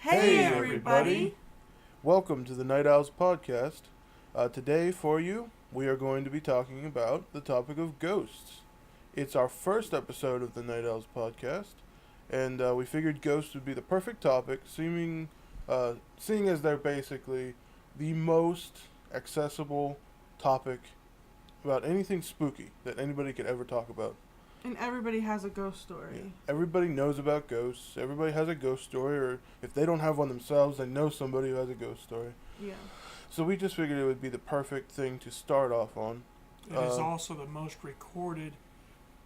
Hey everybody! Welcome to the Night Owls podcast. Today for you, we are going to be talking about the topic of ghosts. It's our first episode of the Night Owls podcast, and we figured ghosts would be the perfect topic, seeing as they're basically the most accessible topic about anything spooky that anybody could ever talk about. And everybody has a ghost story. Yeah. Everybody knows about ghosts. Everybody has a ghost story, or if they don't have one themselves, they know somebody who has a ghost story. Yeah. So we just figured it would be the perfect thing to start off on. It is also the most recorded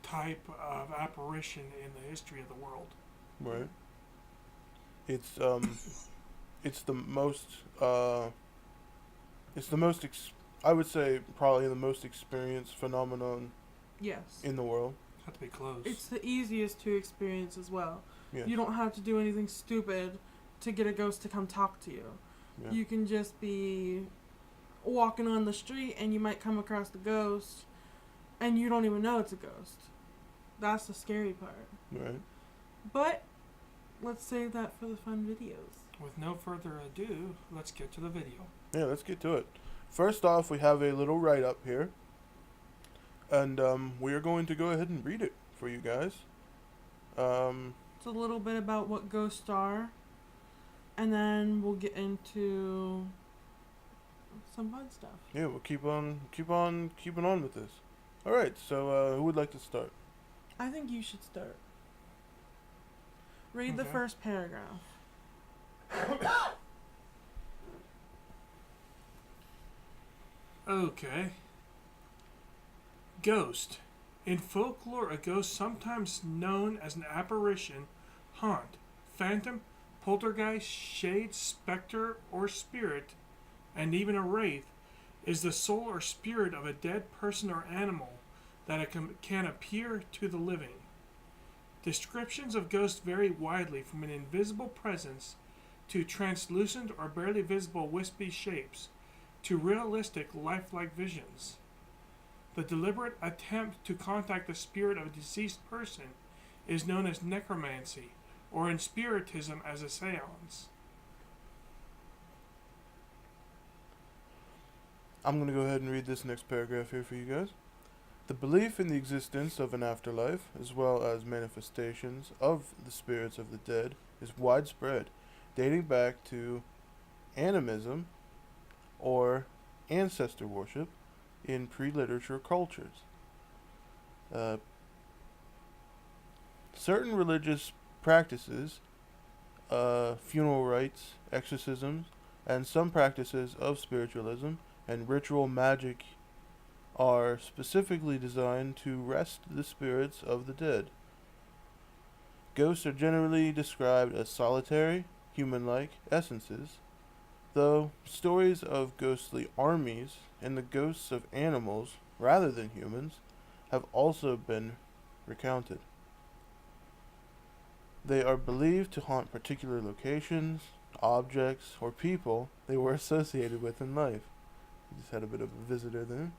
type of apparition in the history of the world. Right. It's the most I would say probably the most experienced phenomenon Yes. in the world. Have to be close. It's the easiest to experience as well. Yeah. You don't have to do anything stupid to get a ghost to come talk to you. Yeah. You can just be walking on the street and you might come across the ghost and you don't even know it's a ghost. That's the scary part. Right. But let's save that for the fun videos. With no further ado, let's get to the video. Yeah, let's get to it. First off, we have a little write-up here. And we are going to go ahead and read it for you guys. It's a little bit about what ghosts are, and then we'll get into some fun stuff. Yeah, we'll keeping on with this. All right, so who would like to start? I think you should start. Read the Okay. first paragraph. Okay. Ghost. In folklore, a ghost, sometimes known as an apparition, haunt, phantom, poltergeist, shade, specter, or spirit, and even a wraith, is the soul or spirit of a dead person or animal that can appear to the living. Descriptions of ghosts vary widely from an invisible presence to translucent or barely visible wispy shapes to realistic lifelike visions. The deliberate attempt to contact the spirit of a deceased person is known as necromancy, or in spiritism as a seance. I'm going to go ahead and read this next paragraph here for you guys. The belief in the existence of an afterlife, as well as manifestations of the spirits of the dead, is widespread, dating back to animism or ancestor worship in pre-literature cultures. Certain religious practices, funeral rites, exorcisms, and some practices of spiritualism and ritual magic are specifically designed to rest the spirits of the dead. Ghosts are generally described as solitary, human-like essences, though stories of ghostly armies and the ghosts of animals, rather than humans, have also been recounted. They are believed to haunt particular locations, objects, or people they were associated with in life. We just had a bit of a visitor there.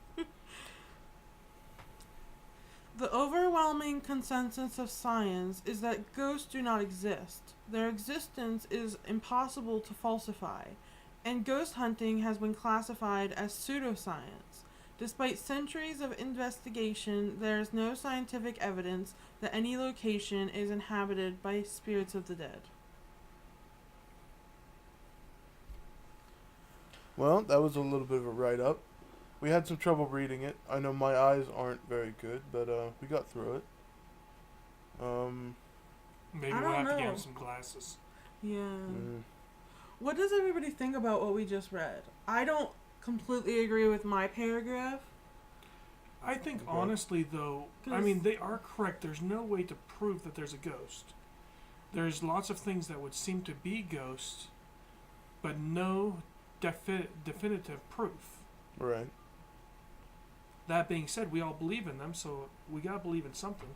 The overwhelming consensus of science is that ghosts do not exist. Their existence is impossible to falsify, and ghost hunting has been classified as pseudoscience. Despite centuries of investigation, there is no scientific evidence that any location is inhabited by spirits of the dead. Well, that was a little bit of a write-up. We had some trouble reading it. I know my eyes aren't very good, but we got through it. Maybe I we'll don't have to know. get him some glasses. Yeah. What does everybody think about what we just read? I don't completely agree with my paragraph. I think, Okay. honestly, though, I mean, they are correct. There's no way to prove that there's a ghost. There's lots of things that would seem to be ghosts, but no definitive proof. Right. That being said, we all believe in them, so we gotta believe in something.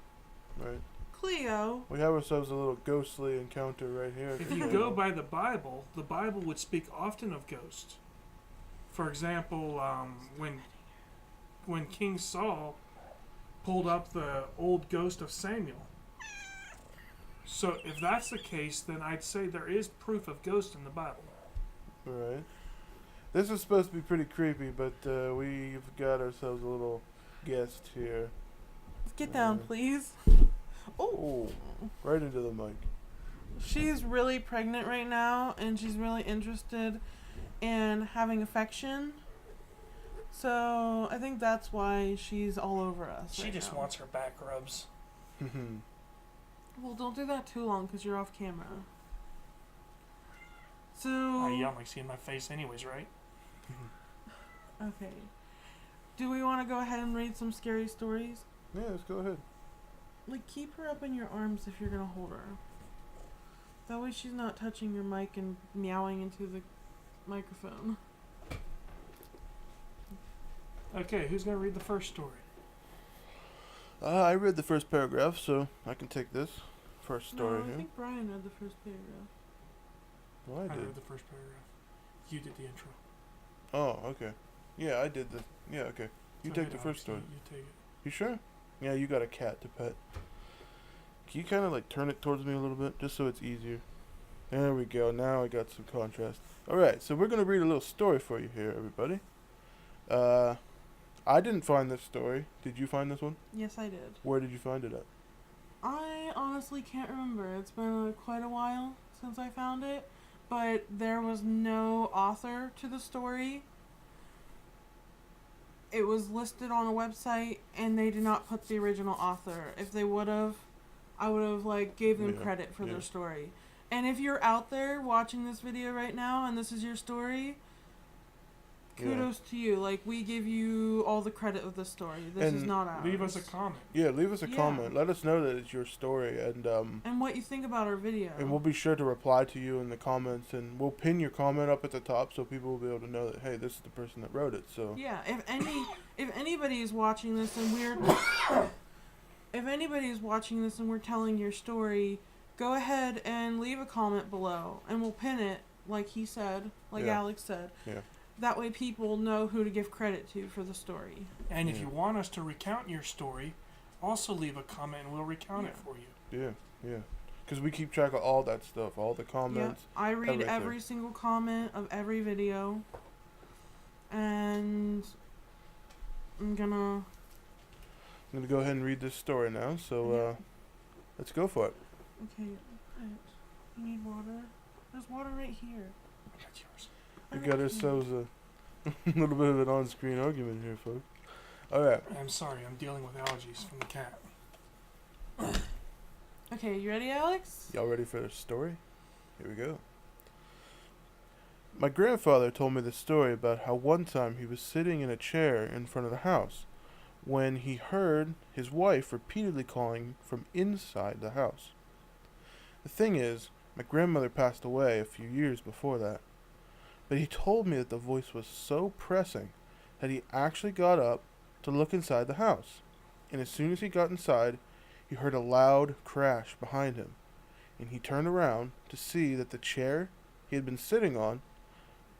Right. Cleo. We have ourselves a little ghostly encounter right here. If you go by the Bible would speak often of ghosts. For example, when King Saul pulled up the old ghost of Samuel, So if that's the case, then I'd say there is proof of ghosts in the Bible. Right. This is supposed to be pretty creepy, but we've got ourselves a little guest here. Get down, please. Oh. Oh, right into the mic. She's really pregnant right now, and she's really interested in having affection. So I think that's why she's all over us. She right just now. wants her back rubs. Well, don't do that too long, because you're off camera. So. You don't like seeing my face, anyways, right? Okay. Do we want to go ahead and read some scary stories? Yeah, let's go ahead. Like, keep her up in your arms if you're gonna hold her. That way she's not touching your mic and meowing into the microphone. Okay, who's gonna read the first story? I read the first paragraph, so I can take this first story No, I here. think Brian read the first paragraph. Well, I I did. read the first paragraph. You did the intro. Oh, okay. Yeah, I did the. Yeah, okay. You Go take ahead, the Alex, first story. You take it. You sure? Yeah, you got a cat to pet. Can you kind of like turn it towards me a little bit, just so it's easier? There we go. Now I got some contrast. All right, so we're gonna read a little story for you here, everybody. I didn't find this story. Did you find this one? Yes, I did. Where did you find it at? I honestly can't remember. It's been quite a while since I found it, but there was no author to the story. It was listed on a website, and they did not put the original author. If they would have, I would have like gave them Yeah, credit for yeah. their story. And if you're out there watching this video right now and this is your story, kudos to you. Like, we give you all the credit of the story. This is And not ours. Leave us a comment. Yeah, leave us a Yeah. comment. Let us know that it's your story, and what you think about our video. we'll be sure to reply to you in the comments, and we'll pin your comment up at the top so people will be able to know that, hey, this is the person that wrote it. So Yeah, if anybody is watching this and we're telling your story, go ahead and leave a comment below, and we'll pin it like he said, like Yeah. Alex said. Yeah. That way people know who to give credit to for the story. And if Yeah. you want us to recount your story, also leave a comment and we'll recount it for you. yeah, because we keep track of all that stuff, all the Yep, comments. I read everything. every single comment of every video, and I'm gonna. I'm gonna go ahead and read this story now. So Yeah. let's go for it. Okay, alright. You need water? There's water right here. That's yours. We I got don't ourselves a little bit of an on-screen argument here, folks. All right. I'm sorry, I'm dealing with allergies from the cat. Okay, you ready, Alex? Y'all ready for the story? Here we go. My grandfather told me the story about how one time he was sitting in a chair in front of the house when he heard his wife repeatedly calling from inside the house. The thing is, my grandmother passed away a few years before that, but he told me that the voice was so pressing that he actually got up to look inside the house, and as soon as he got inside, he heard a loud crash behind him, and he turned around to see that the chair he had been sitting on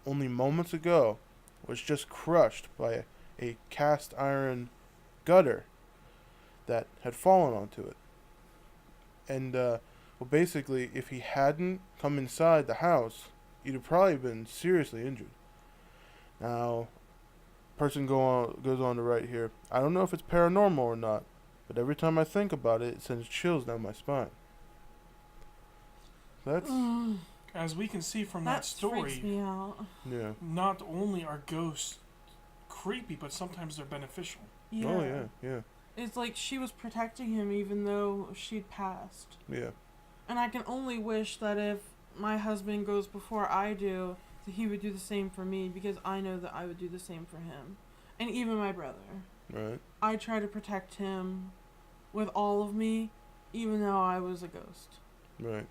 only moments ago was just crushed by a cast iron gutter that had fallen onto it. And, well, basically, if he hadn't come inside the house, he'd have probably been seriously injured. Now, person goes on to write here, I don't know if it's paranormal or not, but every time I think about it, it sends chills down my spine. That's, As we can see from that Freaks story, me out. yeah. not only are ghosts creepy, but sometimes they're beneficial. Yeah. Oh, yeah, yeah, It's like she was protecting him even though she'd passed. yeah. And I can only wish that if my husband goes before I do, that he would do the same for me, because I know that I would do the same for him. And even my brother. Right. I try to protect him with all of me, even though I was a ghost. Right.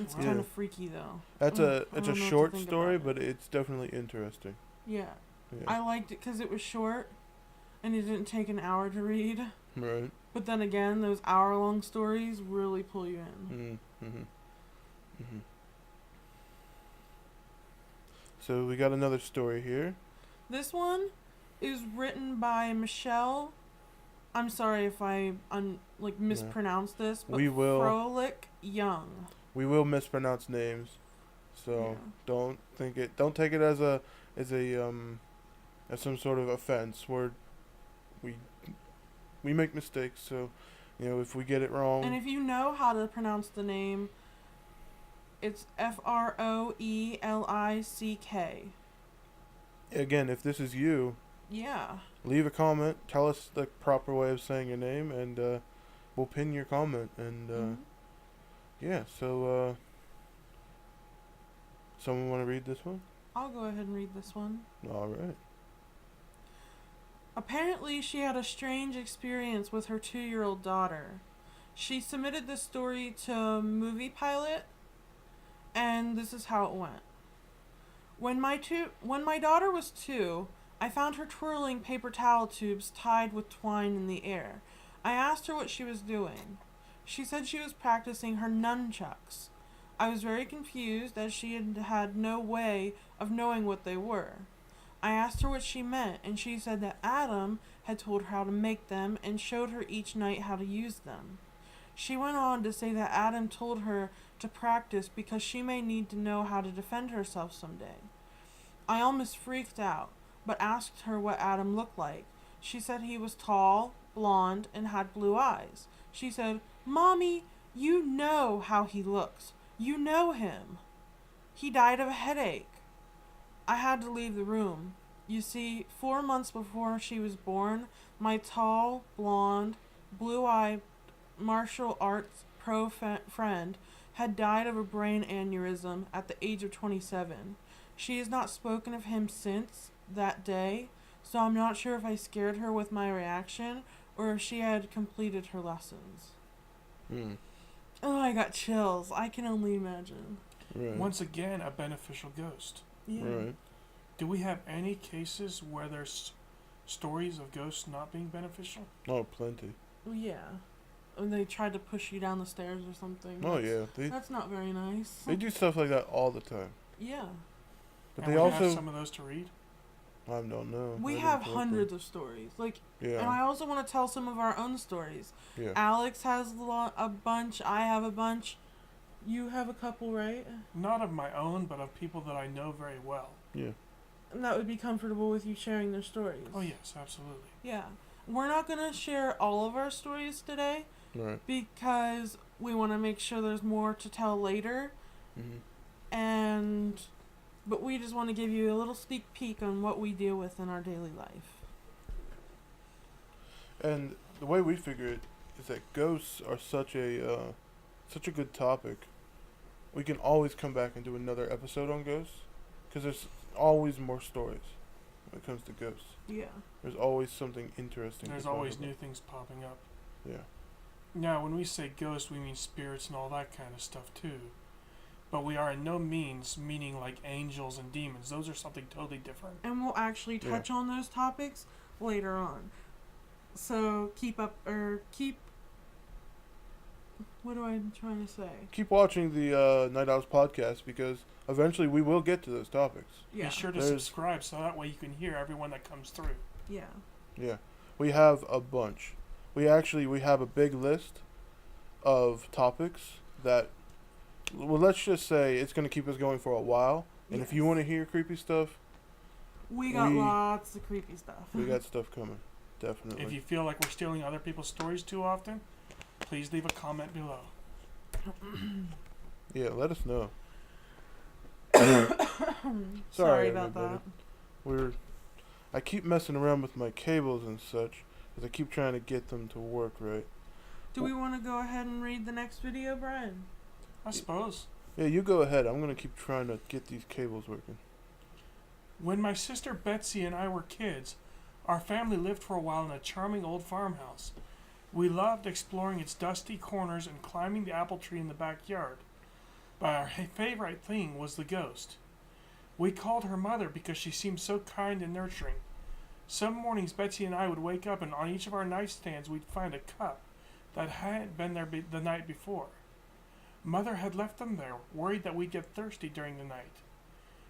It's Yeah. kind of freaky though. That's I it's a don't know what to short think story, about it. but it's definitely interesting. Yeah. Yeah. I liked it because it was short, and it didn't take an hour to read. Right. But then again, those hour-long stories really pull you in. Mm-hmm. So we got another story here. This one is written by Michelle I'm sorry if I mispronounce this, but We will- Froelich Young. We will mispronounce names, so don't take it as some sort of offense. We make mistakes, so if we get it wrong. And if you know how to pronounce the name, it's Froelick. Again, if this is you, Yeah. leave a comment. Tell us the proper way of saying your name, and we'll pin your comment. And yeah, so someone want to read this one? I'll go ahead and read this one. All right. Apparently, she had a strange experience with her 2-year-old daughter. She submitted this story to Movie Pilot, and this is how it went. When my daughter was 2, I found her twirling paper towel tubes tied with twine in the air. I asked her what she was doing. She said she was practicing her nunchucks. I was very confused as she had no way of knowing what they were. I asked her what she meant, and she said that Adam had told her how to make them and showed her each night how to use them. She went on to say that Adam told her to practice because she may need to know how to defend herself someday. I almost freaked out, but asked her what Adam looked like. She said he was tall, blonde, and had blue eyes. She said, "Mommy, you know how he looks. You know him. He died of a headache." I had to leave the room. You see, 4 months before she was born, my tall, blonde, blue-eyed martial arts pro friend had died of a brain aneurysm at the age of 27. She has not spoken of him since that day, so I'm not sure if I scared her with my reaction or if she had completed her lessons. Oh, I got chills. I can only imagine. Right. Once again, a beneficial ghost. Yeah. Right. Do we have any cases where there's stories of ghosts not being beneficial? Oh, plenty. Well, yeah. When they tried to push you down the stairs or something. Oh yeah, That's not very nice. they do stuff like that all the time. Yeah. But And they we also have some of those to read. I don't know. We I have didn't collect them. hundreds of stories. And I Yeah. also want to tell some of our own stories. Yeah. Alex has a bunch. I have a bunch. You have a couple, right? Not of my own, but of people that I know very well. Yeah. And that would be comfortable with you sharing their stories. Oh yes, absolutely. Yeah. We're not going to share all of our stories today Right. because we want to make sure there's more to tell later. Mhm. But we just want to give you a little sneak peek on what we deal with in our daily life. And the way we figure it is that ghosts are such a good topic. We can always come back and do another episode on ghosts because there's always more stories when it comes to ghosts. Yeah. There's always something interesting. There's to talk always about. new things popping up. Yeah. Now, when we say ghosts, we mean spirits and all that kind of stuff too. But we are in no means meaning like angels and demons. Those are something totally different. And we'll actually touch on those topics later on. So what am I trying to say? Keep watching the Night Owls podcast because eventually we will get to those topics. Yeah. Be sure to There's- subscribe so that way you can hear everyone that comes through. Yeah. Yeah. We have a bunch. We have a big list of topics that, well, let's just say it's going to keep us going for a while. And if you Yes. want to hear creepy stuff, We got lots of creepy stuff. we got stuff coming. Definitely. If you feel like we're stealing other people's stories too often, please leave a comment below. Yeah, let us know. Sorry about everybody. that. I keep messing around with my cables and such because I keep trying to get them to work right. Do we want to go ahead and read the next video, Brian? I suppose. Yeah, you go ahead. I'm going to keep trying to get these cables working. When my sister Betsy and I were kids, our family lived for a while in a charming old farmhouse. We loved exploring its dusty corners and climbing the apple tree in the backyard. But our favorite thing was the ghost. We called her mother because she seemed so kind and nurturing. Some mornings Betsy and I would wake up and on each of our nightstands we'd find a cup that hadn't been there the night before. Mother had left them there, worried that we'd get thirsty during the night.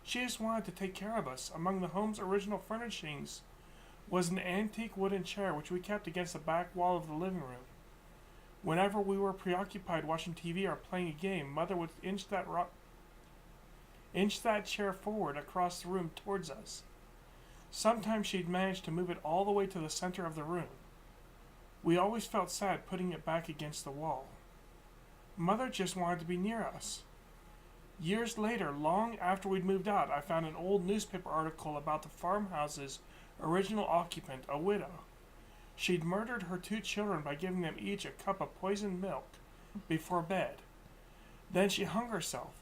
She just wanted to take care of us. Among the home's original furnishings was an antique wooden chair which we kept against the back wall of the living room. Whenever we were preoccupied watching TV or playing a game, Mother would inch that chair forward across the room towards us. Sometimes she'd manage to move it all the way to the center of the room. We always felt sad putting it back against the wall. Mother just wanted to be near us. Years later, long after we'd moved out, I found an old newspaper article about the farmhouse's original occupant, a widow. She'd murdered her 2 children by giving them each a cup of poisoned milk before bed. Then she hung herself.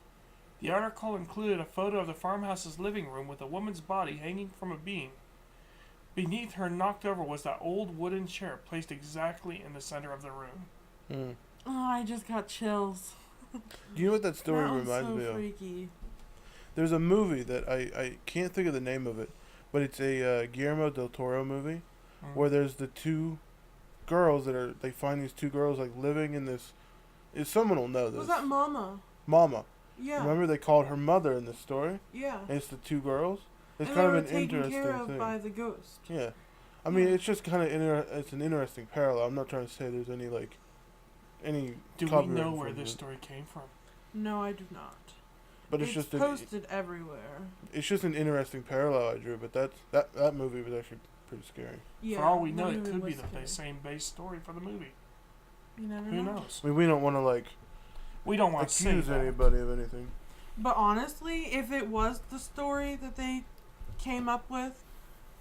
The article included a photo of the farmhouse's living room with a woman's body hanging from a beam. Beneath her, knocked over, was that old wooden chair placed exactly in the center of the room. Mm. Oh, I just got chills. Do you know what that story That one's reminds so me of? freaky. There's a movie that I can't think of the name of it, but it's a Guillermo del Toro movie where there's the 2 girls they find these 2 girls like living in this. Someone will know this. Was that Mama? Mama. Yeah. Remember they called her mother in this story? Yeah. And it's the 2 girls. It's And kind they of were an taken interesting care of thing. by the ghost. Yeah. I mean, Yeah. it's just kind of it's an interesting parallel. I'm not trying to say there's any any. Do we copyright know where infringement. this story came from? No, I do not. But it's just posted everywhere. it's just an interesting parallel I drew. But that movie was actually pretty scary. Yeah. For all we the know, it movie could be was the scary. same base story for the movie. You never Who know. knows? I mean, we don't want to We don't want to say accuse that. anybody of anything. But honestly, if it was the story that they came up with,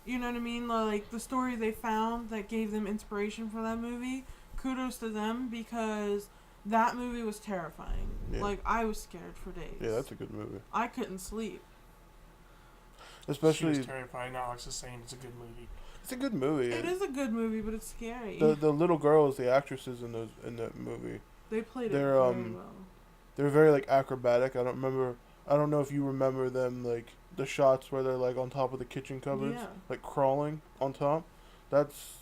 you know what I mean? Like the story they found that gave them inspiration for that movie, kudos to them because that movie was terrifying. Yeah. Like I was scared for days. Yeah, that's a good movie. I couldn't sleep. She Especially, was terrifying. Alex is saying it's a good movie. it's a good movie. It is a good movie, but it's scary. The little girls, the actresses in that movie, They played it they're, very well. they're very like acrobatic. I don't know if you remember them like the shots where they're like on top of the kitchen cupboards, Yeah. like crawling on top. That's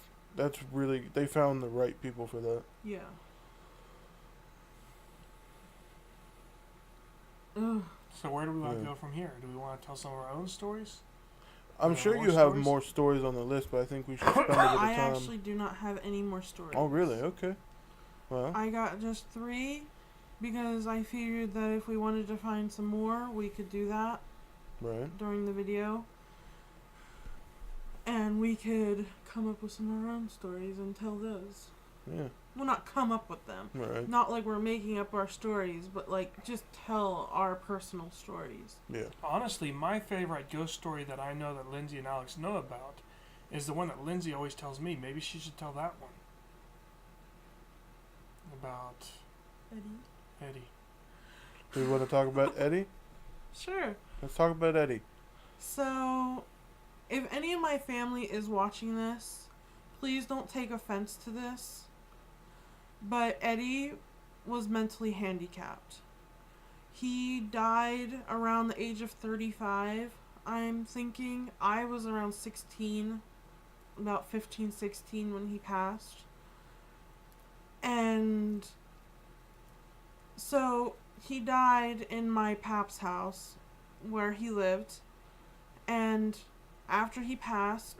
really, they found the right people for that. Yeah. Ugh. So where do we want to Yeah. go from here? Do we want to tell some of our own stories? I'm Yeah, sure more you have stories? more stories on the list, but I think we should spend a bit of I time. actually do not have any more stories. Oh, really? Okay. Well, I got just 3 because I figured that if we wanted to find some more, we could do that right. during the video. And we could come up with some of our own stories and tell those. Yeah. Well, not come up with them. Right. Not like we're making up our stories, but like just tell our personal stories. Yeah. Honestly, my favorite ghost story that I know that Lindsay and Alex know about is the one that Lindsay always tells me. Maybe she should tell that one. About Eddie. Do we want to talk about Eddie? Sure. Let's talk about Eddie. So, if any of my family is watching this, please don't take offense to this. But Eddie was mentally handicapped. He died around the age of 35, I'm thinking. I was around 16, about 15, 16 when he passed. And so he died in my pap's house where he lived. And after he passed,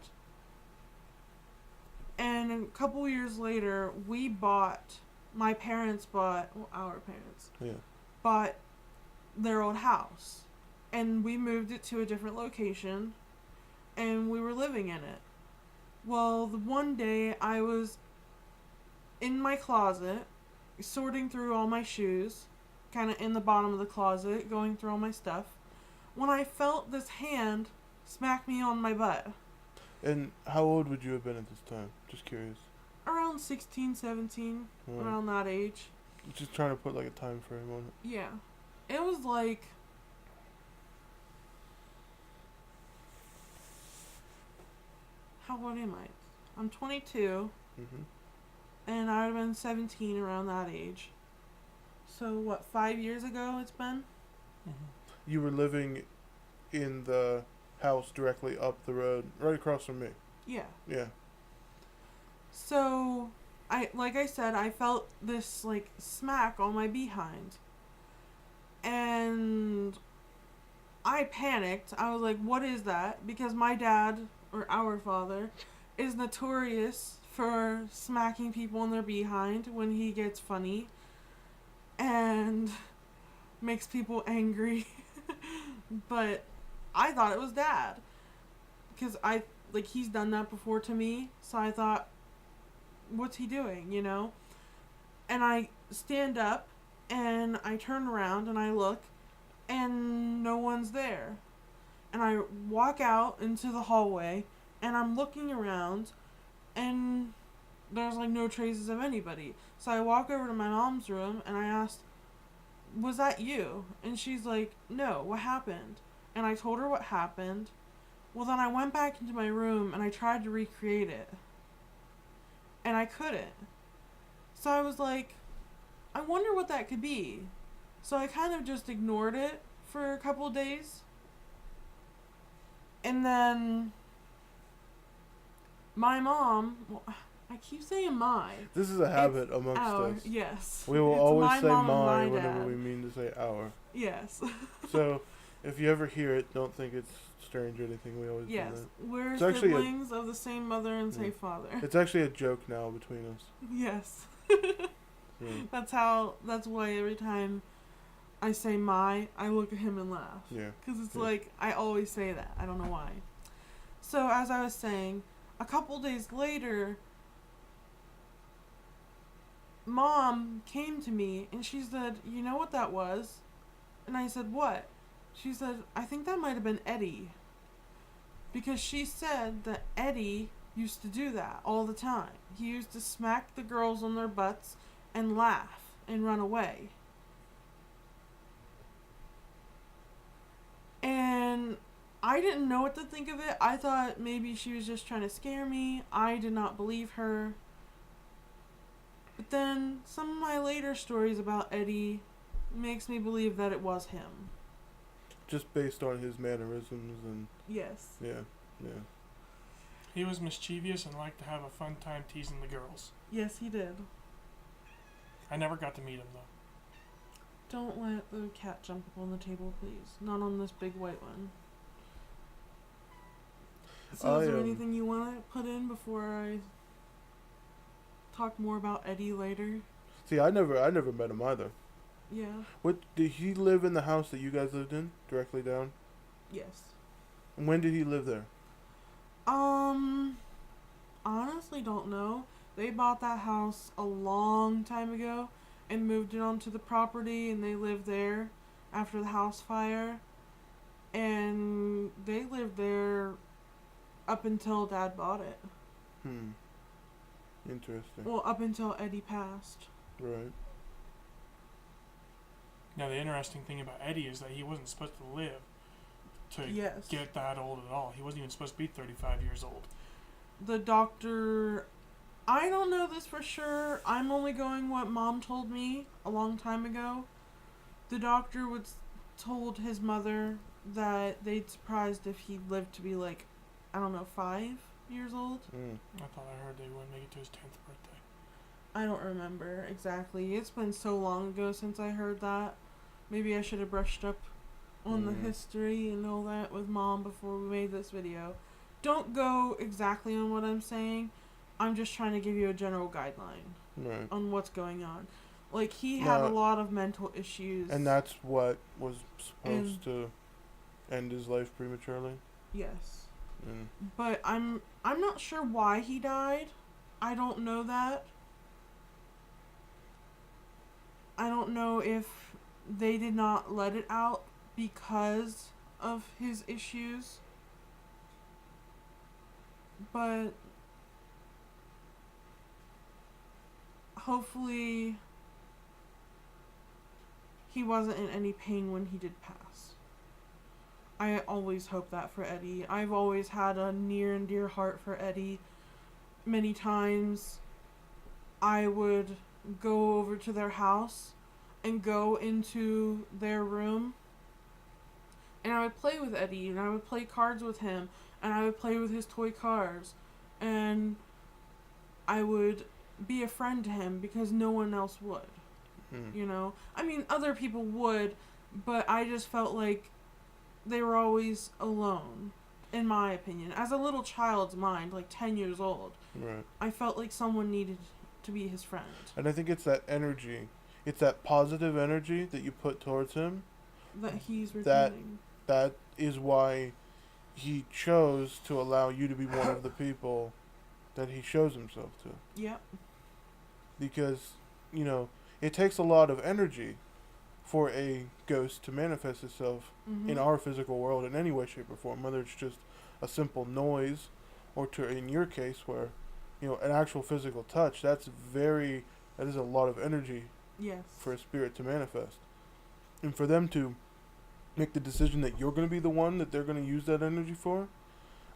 and a couple years later, my parents bought, well, our parents Yeah. bought their old house. And we moved it to a different location, and we were living in it. Well, the one day I was in my closet, sorting through all my shoes, kind of in the bottom of the closet, going through all my stuff, when I felt this hand smack me on my butt. And how old would you have been at this time? Just curious. Around 16, 17, Right. around that age. Just trying to put like a time frame on it. Yeah. It was like... How old am I? I'm 22, Mm-hmm. and I would have been 17 around that age. So, what, 5 years ago it's been? You were living in the house directly up the road, right across from me. Yeah. Yeah. So, like I said, I felt this, like, smack on my behind. And I panicked. I was like, what is that? Because my dad or our Father, is notorious for smacking people in their behind when he gets funny and makes people angry. But I thought it was Dad. Because he's done that before to me. So I thought, what's he doing, you know? And I stand up and I turn around and I look and no one's there. And I walk out into the hallway and I'm looking around and there's like no traces of anybody. So I walk over to my mom's room and I asked, was that you? And she's like, no, what happened? And I told her what happened. Well, then I went back into my room and I tried to recreate it. And I couldn't. So I was like, I wonder what that could be. So I kind of just ignored it for a couple of days. And then my mom, well, I keep saying my. This is a habit amongst Our, us. yes. We will It's always my say mom and my my whenever dad. we mean to say our. Yes. So, if you ever hear it, don't think it's strange or anything. We always do Yes. that. We're It's actually siblings of the same mother and same Yeah. father. It's actually a joke now between us. Yes. Yeah. That's why every time I say my, I look at him and laugh. Yeah. Because it's Yeah. like, I always say that. I don't know why. So, as I was saying, a couple days later, Mom came to me and she said, you know what that was? And I said, what? She said, I think that might have been Eddie. Because she said that Eddie used to do that all the time. He used to smack the girls on their butts and laugh and run away. And I didn't know what to think of it. I thought maybe she was just trying to scare me. I did not believe her. But then some of my later stories about Eddie makes me believe that it was him. Just based on his mannerisms and Yes. yeah. He was mischievous and liked to have a fun time teasing the girls. Yes, he did. I never got to meet him, though. Don't let the cat jump up on the table, please. Not on this big white one. So is there anything you want to put in before I talk more about Eddie later? See, I never met him either. Yeah. What did he live in the house that you guys lived in directly down? Yes. And when did he live there? Honestly don't know. They bought that house a long time ago and moved it onto the property and they lived there after the house fire. And they lived there up until Dad bought it. Interesting. Well, up until Eddie passed. Right. Now, the interesting thing about Eddie is that he wasn't supposed to live to Yes. get that old at all. He wasn't even supposed to be 35 years old. The doctor, I don't know this for sure. I'm only going what Mom told me a long time ago. The doctor told his mother that they'd surprised if he lived to be like, I don't know, 5 years old. I thought I heard they wouldn't make it to his 10th birthday. I don't remember exactly. It's been so long ago since I heard that. Maybe I should have brushed up on the history and all that with Mom before we made this video. Don't go exactly on what I'm saying. I'm just trying to give you a general guideline Right. on what's going on. Like, he had a lot of mental issues. And that's what was supposed to end his life prematurely. Yes. Mm. But I'm not sure why he died. I don't know that. I don't know if they did not let it out because of his issues. But hopefully he wasn't in any pain when he did pass. I always hope that for Eddie. I've always had a near and dear heart for Eddie. Many times I would go over to their house and go into their room and I would play with Eddie and I would play cards with him and I would play with his toy cars and I would be a friend to him because no one else would. You know? I mean, other people would, but I just felt like they were always alone. in my opinion, as a little child's mind, like 10 years old, Right. I felt like someone needed to be his friend. And I think it's that energy. It's that positive energy that you put towards him. That he's That- repeating. That is why he chose to allow you to be one of the people that he shows himself to. Yep. Because, it takes a lot of energy for a ghost to manifest itself Mm-hmm. in our physical world in any way, shape, or form, whether it's just a simple noise or to, in your case, where, an actual physical touch, that is a lot of energy Yes. for a spirit to manifest. And for them to make the decision that you're going to be the one that they're going to use that energy for,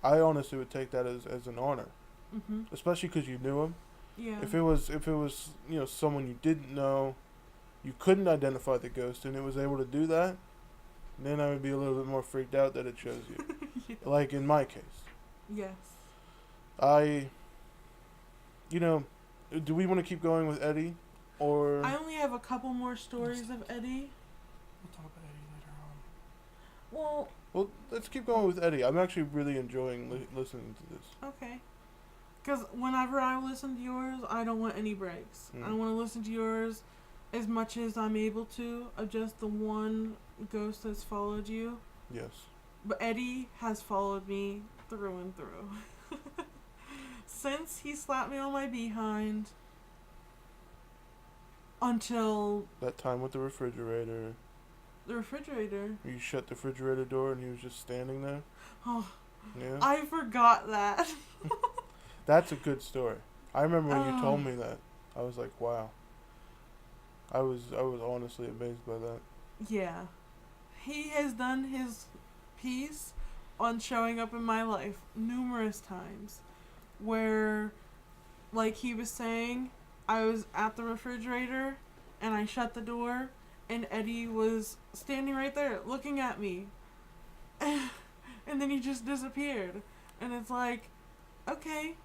I honestly would take that as an honor, Mm-hmm. especially because you knew him. Yeah. If it was someone you didn't know, you couldn't identify the ghost, and it was able to do that, then I would be a little bit more freaked out that it shows you. Yeah. Like in my case, Yes. do we want to keep going with Eddie, or I only have a couple more stories of Eddie. We'll talk about Eddie later on. Well, well, let's keep going with Eddie. I'm actually really enjoying listening to this. okay. Because whenever I listen to yours, I don't want any breaks. I Mm. want to listen to yours as much as I'm able to of just the one ghost that's followed you. Yes. But Eddie has followed me through and through. Since he slapped me on my behind until That time with the refrigerator, the refrigerator. you shut the refrigerator door and he was just standing there. Oh, Yeah. I forgot that. That's a good story. I remember when you Oh. told me that. I was like, wow. I was honestly amazed by that. Yeah. He has done his piece on showing up in my life numerous times. Where, like he was saying, I was at the refrigerator and I shut the door and Eddie was standing right there looking at me. And then he just disappeared. And it's like, okay.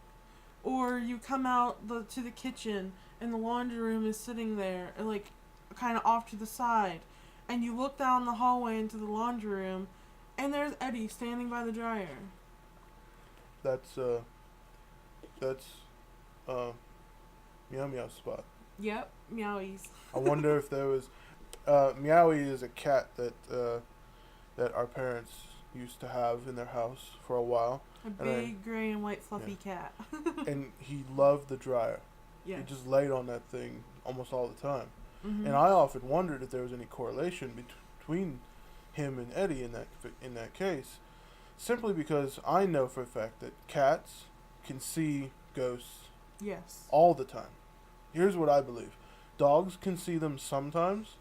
Or you come out to the kitchen and the laundry room is sitting there, like, kind of off to the side. And you look down the hallway into the laundry room, and there's Eddie standing by the dryer. That's Meow Meow spot. Yep, meowies. I wonder if there was Meowie is a cat that our parents used to have in their house for a while, A big gray and white fluffy cat. and he loved the dryer. Yeah. He just laid on that thing almost all the time. Mm-hmm. And I often wondered if there was any correlation between him and Eddie in that case, simply because I know for a fact that cats can see ghosts Yes. all the time. Here's what I believe: dogs can see them sometimes.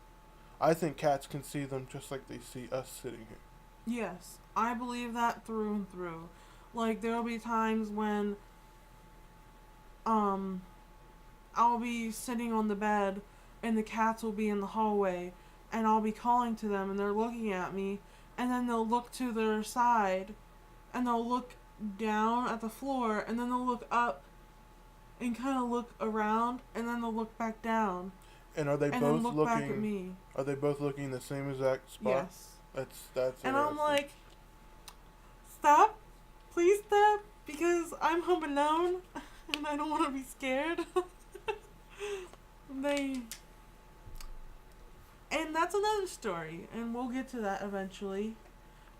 I think cats can see them just like they see us sitting here. Yes, I believe that through and through. Like, there'll be times when I'll be sitting on the bed and the cats will be in the hallway and I'll be calling to them and they're looking at me, and then they'll look to their side and they'll look down at the floor and then they'll look up and kind of look around and then they'll look back down And are they and both then look back at looking? me. Are they both looking in the same exact spot? Yes. That's. And I'm interesting. like, stop, please stop, because I'm home alone and I don't want to be scared. And that's another story, and we'll get to that eventually.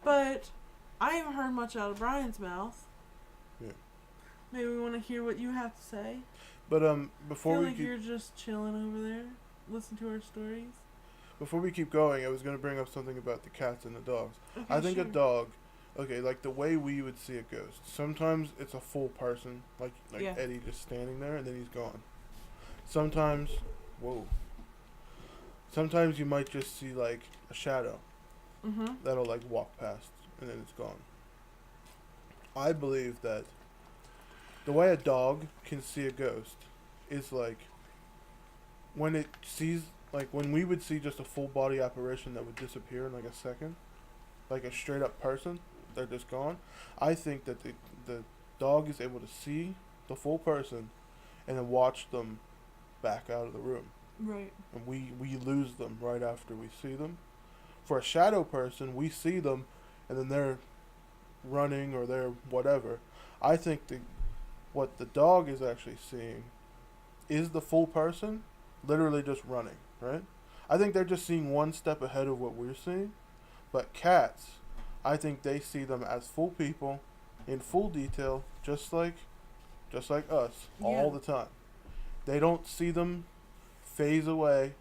But I haven't heard much out of Brian's mouth. Yeah. Maybe we want to hear what you have to say. But I before feel we like keep, you're just chilling over there, listen to our stories. before we keep going, I was gonna bring up something about the cats and the dogs. Okay, I think sure. a dog, okay, like the way we would see a ghost. Sometimes it's a full person, like Yeah. Eddie just standing there and then he's gone. Sometimes, whoa. Sometimes you might just see like a shadow Mm-hmm. that'll like walk past and then it's gone. I believe that the way a dog can see a ghost is like when it sees, like when we would see just a full body apparition that would disappear in like a second, like a straight up person, they're just gone. I think that the dog is able to see the full person and then watch them back out of the room. Right. And we lose them right after we see them. For a shadow person, we see them and then they're running or they're whatever. I think what the dog is actually seeing is the full person literally just running, right? I think they're just seeing one step ahead of what we're seeing. But cats, I think they see them as full people in full detail, just like us, all Yeah. the time. They don't see them phase away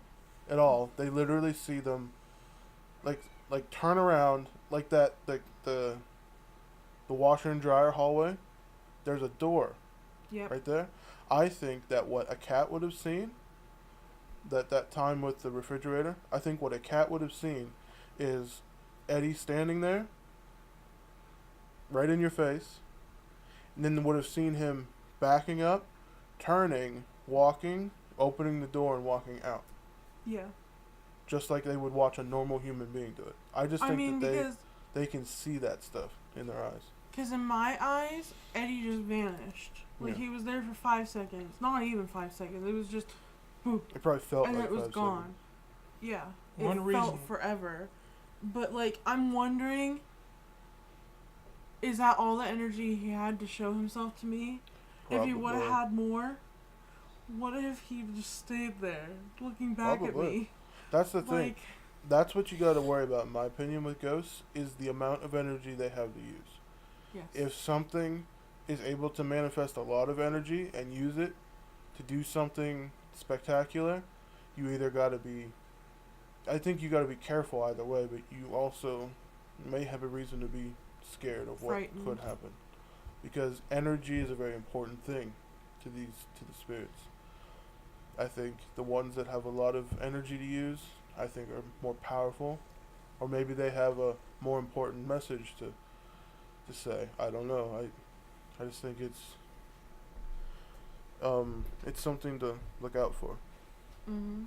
at all. They literally see them like turn around like that the washer and dryer hallway. There's a door Yep. right there. I think that what a cat would have seen that time with the refrigerator, I think what a cat would have seen is Eddie standing there right in your face, and then would have seen him backing up, turning, walking, opening the door and walking out. Yeah. Just like they would watch a normal human being do it. I just I think mean, that because they can see that stuff in their eyes. in my eyes, Eddie just vanished. Like, Yeah. he was there for 5 seconds. Not even 5 seconds. It was just, boop, It probably felt and like it was 5 gone. seconds. Yeah. One It reason- felt forever. But, like, I'm wondering, is that all the energy he had to show himself to me? If he would have Probably. had more, what if he just stayed there, looking back Probably. at me? That's the thing. Like, That's what you got to worry about, in my opinion, with ghosts, is the amount of energy they have to use. yes. If something is able to manifest a lot of energy and use it to do something spectacular, you either got to be, I think you got to be careful either way, but you also may have a reason to be scared of what Frightened. could happen, because energy is a very important thing to the spirits. I think the ones that have a lot of energy to use, I think, are more powerful, or maybe they have a more important message to say. I don't know. I just think it's something to look out for. Mm-hmm.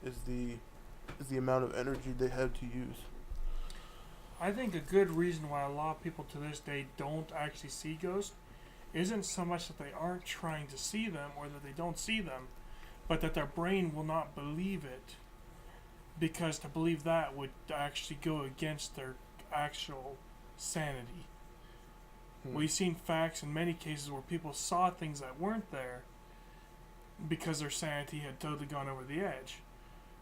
Is the amount of energy they have to use. I think a good reason why a lot of people to this day don't actually see ghosts isn't so much that they aren't trying to see them or that they don't see them, but that their brain will not believe it, because to believe that would actually go against their actual sanity. We've seen facts in many cases where people saw things that weren't there because their sanity had totally gone over the edge.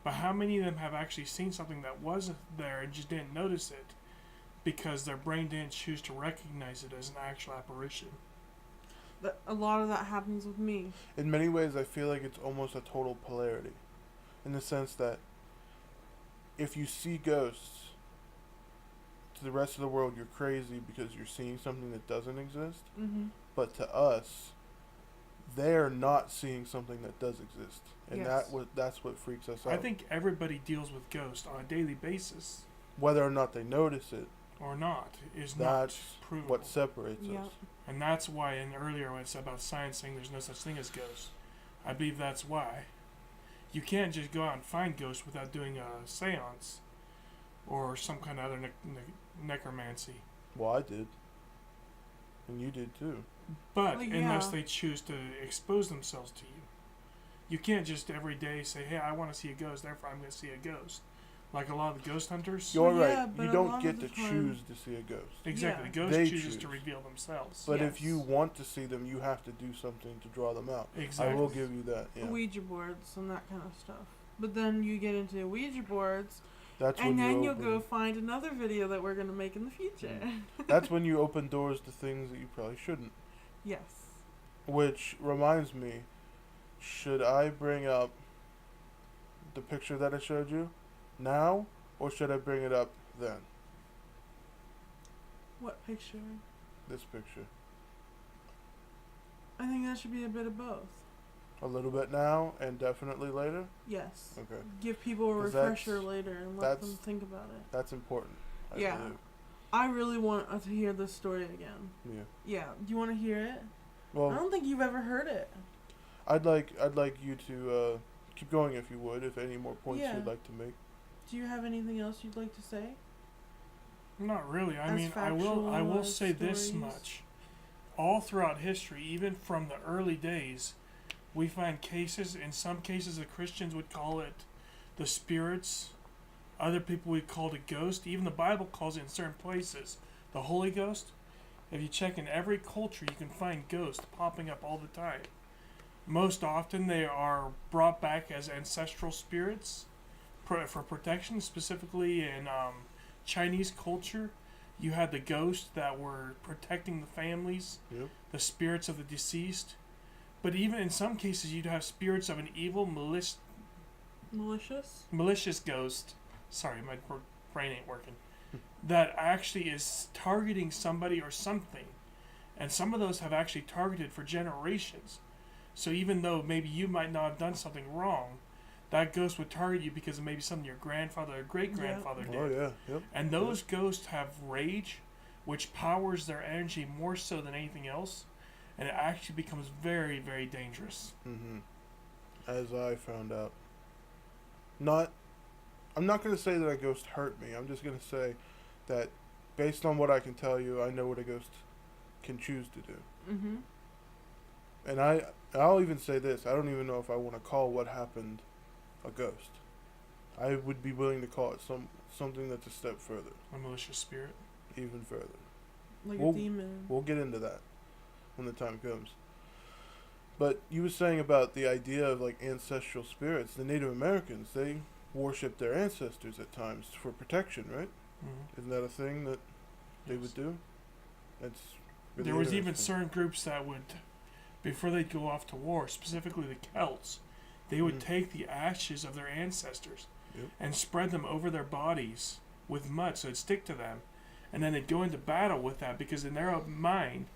But how many of them have actually seen something that wasn't there and just didn't notice it because their brain didn't choose to recognize it as an actual apparition? A lot of that happens with me. In many ways, I feel like it's almost a total polarity, in the sense that if you see ghosts, to the rest of the world, you're crazy because you're seeing something that doesn't exist. Mm-hmm. But to us, they're not seeing something that does exist, and Yes. that's what freaks us out. I think everybody deals with ghosts on a daily basis, whether or not they notice it, or not, is that's not provable. what separates Yeah. us. And that's why, in earlier when I said about science saying there's no such thing as ghosts, I believe that's why. You can't just go out and find ghosts without doing a seance or some kind of other necromancy. Well, I did, and you did too. But Well, unless yeah. they choose to expose themselves to you. You can't just every day say, hey, I want to see a ghost, therefore I'm going to see a ghost. Like a lot of the ghost hunters. You're Well, yeah, right. but You a don't lot get of to the time- choose to see a ghost. Exactly. Yeah. Ghost They chooses to choose. reveal themselves. But if Yes. you want to see them, you have to do something to draw them out. Exactly. I will give you that. Yeah. Ouija boards and that kind of stuff. But then you get into Ouija boards, That's when and then you you'll open, go find another video that we're going to make in the future. That's when you open doors to things that you probably shouldn't. Yes. Which reminds me, should I bring up the picture that I showed you now, or should I bring it up then? What picture? This picture. I think that should be a bit of both. A little bit now and definitely later? Yes. Okay. Give people a 'Cause refresher that's- later and let them that's- think about it. That's important. I Yeah. believe. I really want to hear this story again. Yeah. Yeah. Do you want to hear it? I Well, don't think you've ever heard it. I'd like you to keep going if you would, if any more points Yeah. you'd like to make. Do you have anything else you'd like to say? Not really. I As mean, I will factual say this stories? much. All throughout history, even from the early days, we find cases, in some cases the Christians would call it the spirits. Other people would call it a ghost. Even the Bible calls it in certain places the Holy Ghost. if you check in every culture, you can find ghosts popping up all the time. Most often, they are brought back as ancestral spirits for protection. Specifically in Chinese culture, you had the ghosts that were protecting the families, Yep. the spirits of the deceased. But even in some cases, you'd have spirits of an evil, malicious ghost. Sorry, my brain ain't working. That actually is targeting somebody or something. And some of those have actually targeted for generations. So even though maybe you might not have done something wrong, that ghost would target you because of maybe something your grandfather or great grandfather did. Oh yeah. Yep. And those ghosts have rage, which powers their energy more so than anything else. And it actually becomes very, very dangerous. As I found out. I'm not going to say that a ghost hurt me. I'm just going to say that based on what I can tell you, I know what a ghost can choose to do. Mm-hmm. And I'll even say this. I don't even know if I want to call what happened a ghost. I would be willing to call it something that's a step further. A malicious spirit. Even further. Like a demon. We'll get into that when the time comes. But you were saying about the idea of like ancestral spirits. The Native Americans, they worship their ancestors at times for protection, right? Mm-hmm. Isn't that a thing that they would do? That's really there was even interesting. certain groups that would, before they'd go off to war, specifically the Celts, they would take the ashes of their ancestors and spread them over their bodies with mud so it'd stick to them. And then they'd go into battle with that because in their mind,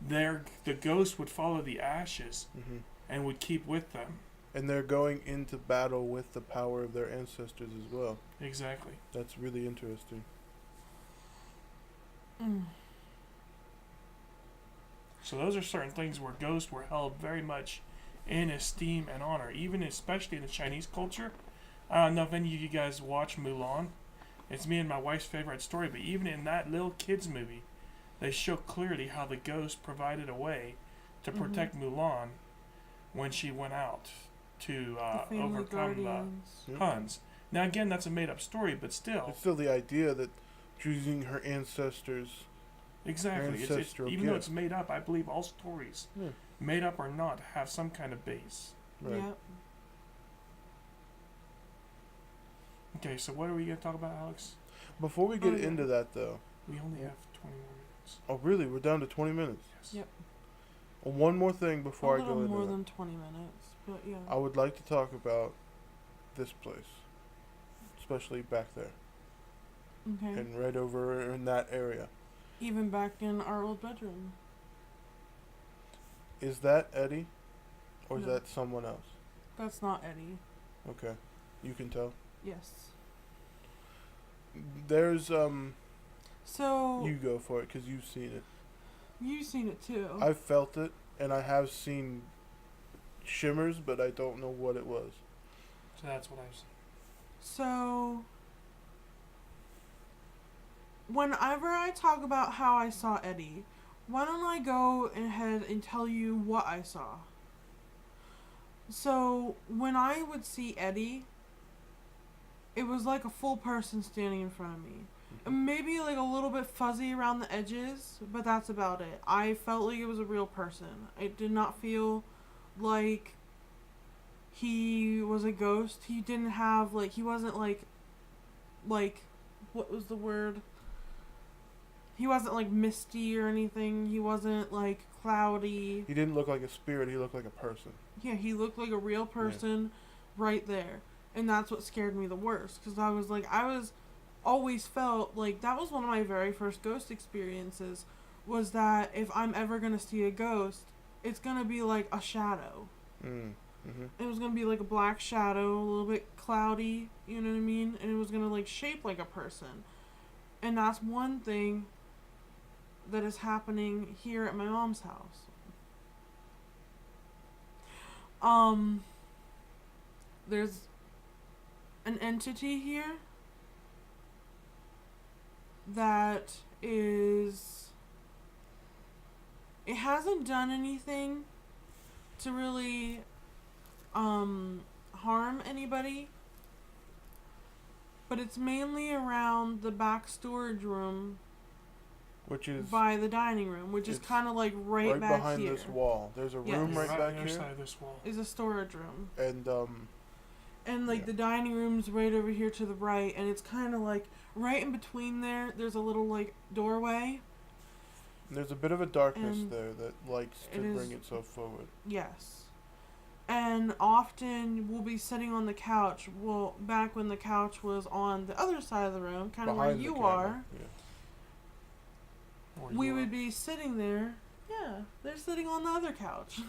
the ghost would follow the ashes and would keep with them. And they're going into battle with the power of their ancestors as well. Exactly. That's really interesting. So those are certain things where ghosts were held very much in esteem and honor, even especially in the Chinese culture. I don't know if any of you guys watch Mulan. It's me and my wife's favorite story, but even in that little kids movie, they show clearly how the ghost provided a way to protect Mulan when she went out to overcome the Huns. Now again, that's a made-up story, but still. It's still the idea that choosing her ancestors. Exactly. Ancestral even though gift. it's made up, I believe all stories, made up or not, have some kind of base. Right. Yep. Okay, so what are we going to talk about, Alex? Before we get into that, though. We only have 20 more minutes. Oh, really? We're down to 20 minutes? Yes. Yep. One more thing before I go into more that. than 20 minutes, but yeah. I would like to talk about this place. Especially back there. Okay. And right over in that area. Even back in our old bedroom. Is that Eddie? Or is No. that someone else? That's not Eddie. Okay. You can tell. Yes. There's, So you go for it, because you've seen it. you've seen it too. I've felt it, and I have seen shimmers, but I don't know what it was. So that's what I've seen. So whenever I talk about how I saw Eddie, why don't I go ahead and tell you what I saw? So when I would see Eddie, it was like a full person standing in front of me. Maybe like a little bit fuzzy around the edges, but that's about it. I felt like it was a real person. I did not feel like he was a ghost. He didn't have he wasn't like what was the word? He wasn't like misty or anything. He wasn't like cloudy. He didn't look like a spirit, he looked like a person. Yeah, he looked like a real person right there. And that's what scared me the worst. Because I was always felt like that was one of my very first ghost experiences. Was that if I'm ever going to see a ghost, it's going to be like a shadow. It was going to be like a black shadow, a little bit cloudy, you know what I mean? And it was going to like shape like a person. And that's one thing that is happening here at my mom's house. There's an entity here that is, it hasn't done anything to really harm anybody, but it's mainly around the back storage room Which is by the dining room, which is it's kind of like right back behind here. this wall. There's a Yes. room right on back the other here, side of this wall. Is a storage room. and Like yeah. the dining room's right over here to the right, and it's kind of like right in between there. There's a little like doorway. there's a bit of a darkness And there that likes to it is- bring itself forward. Yes. And often we'll be sitting on the couch. Well, back when the couch was on the other side of the room, kind of where Behind the you camera. are, Or we you would are. be sitting there. Yeah, they're sitting on the other couch.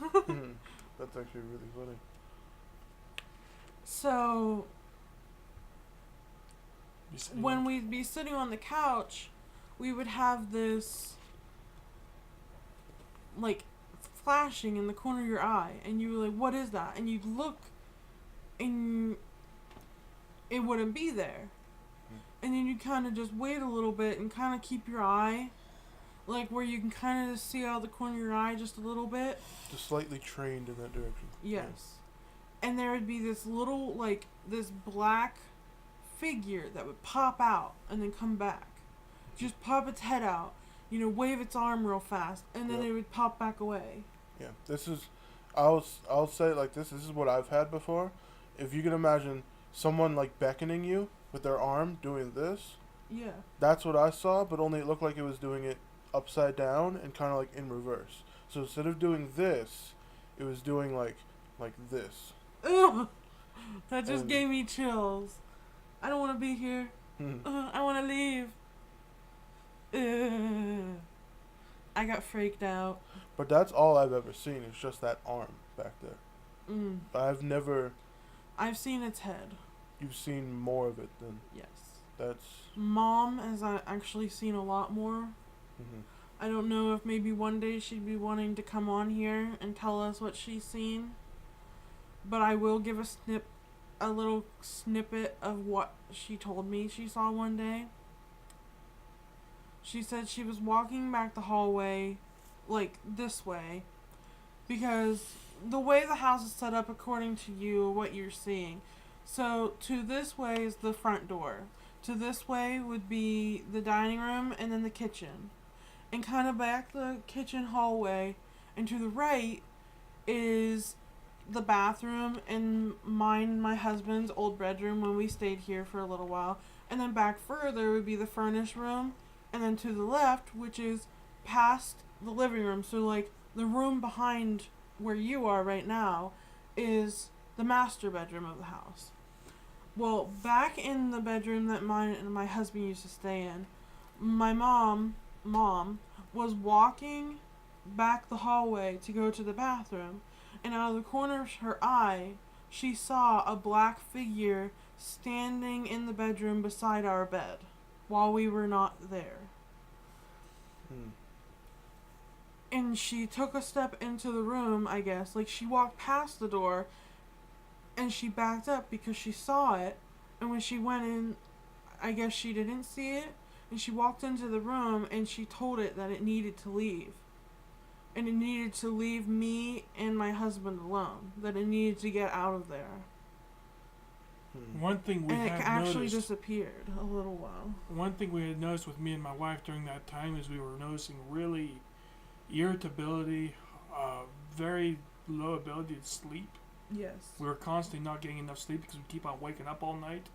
That's actually really funny. So Be sitting when on- we'd be sitting on the couch, we would have this like flashing in the corner of your eye, and you were like, "What is that?" And you'd look, and it wouldn't be there. And then you kind of just wait a little bit and kind of keep your eye, like where you can kind of see out the corner of your eye just a little bit. Just slightly trained in that direction. Yes. And there would be this little, like, this black figure that would pop out and then come back. Just pop its head out, wave its arm real fast, and then Yep. it would pop back away. Yeah, this is, I'll say it like this. This is what I've had before. If you can imagine someone like beckoning you with their arm doing this, Yeah. that's what I saw. But only it looked like it was doing it upside down and kind of like in reverse. So instead of doing this, it was doing like this. Ugh! That just And- gave me chills. I don't want to be here. I want to leave. Ugh. I got freaked out. But that's all I've ever seen. It's just that arm back there. Mm. I've never. I've seen its head. You've seen more of it than Yes. that's. Mom has actually seen a lot more. hmm I don't know if maybe one day she'd be wanting to come on here and tell us what she's seen. But I will give a little snippet of what she told me she saw one day. She said she was walking back the hallway, like this way, because the way the house is set up according to you, what you're seeing. So to this way is the front door. To this way would be the dining room and then the kitchen. And kind of back the kitchen hallway, and to the right is the bathroom and mine and my husband's old bedroom when we stayed here for a little while. And then back further would be the furnace room, and then to the left, which is past the living room. So like the room behind where you are right now is the master bedroom of the house. Well, back in the bedroom that mine and my husband used to stay in, my mom was walking back the hallway to go to the bathroom, and out of the corner of her eye, she saw a black figure standing in the bedroom beside our bed while we were not there. Hmm. And she took a step into the room, I guess. Like, she walked past the door, and she backed up because she saw it. And when she went in, I guess she didn't see it. And she walked into the room, and she told it that it needed to leave. And it needed to leave me and my husband alone. That it needed to get out of there. One thing we And it have actually noticed. disappeared a little while. One thing we had noticed with me and my wife during that time is we were noticing really irritability, very low ability to sleep. Yes. We were constantly not getting enough sleep because we keep on waking up all night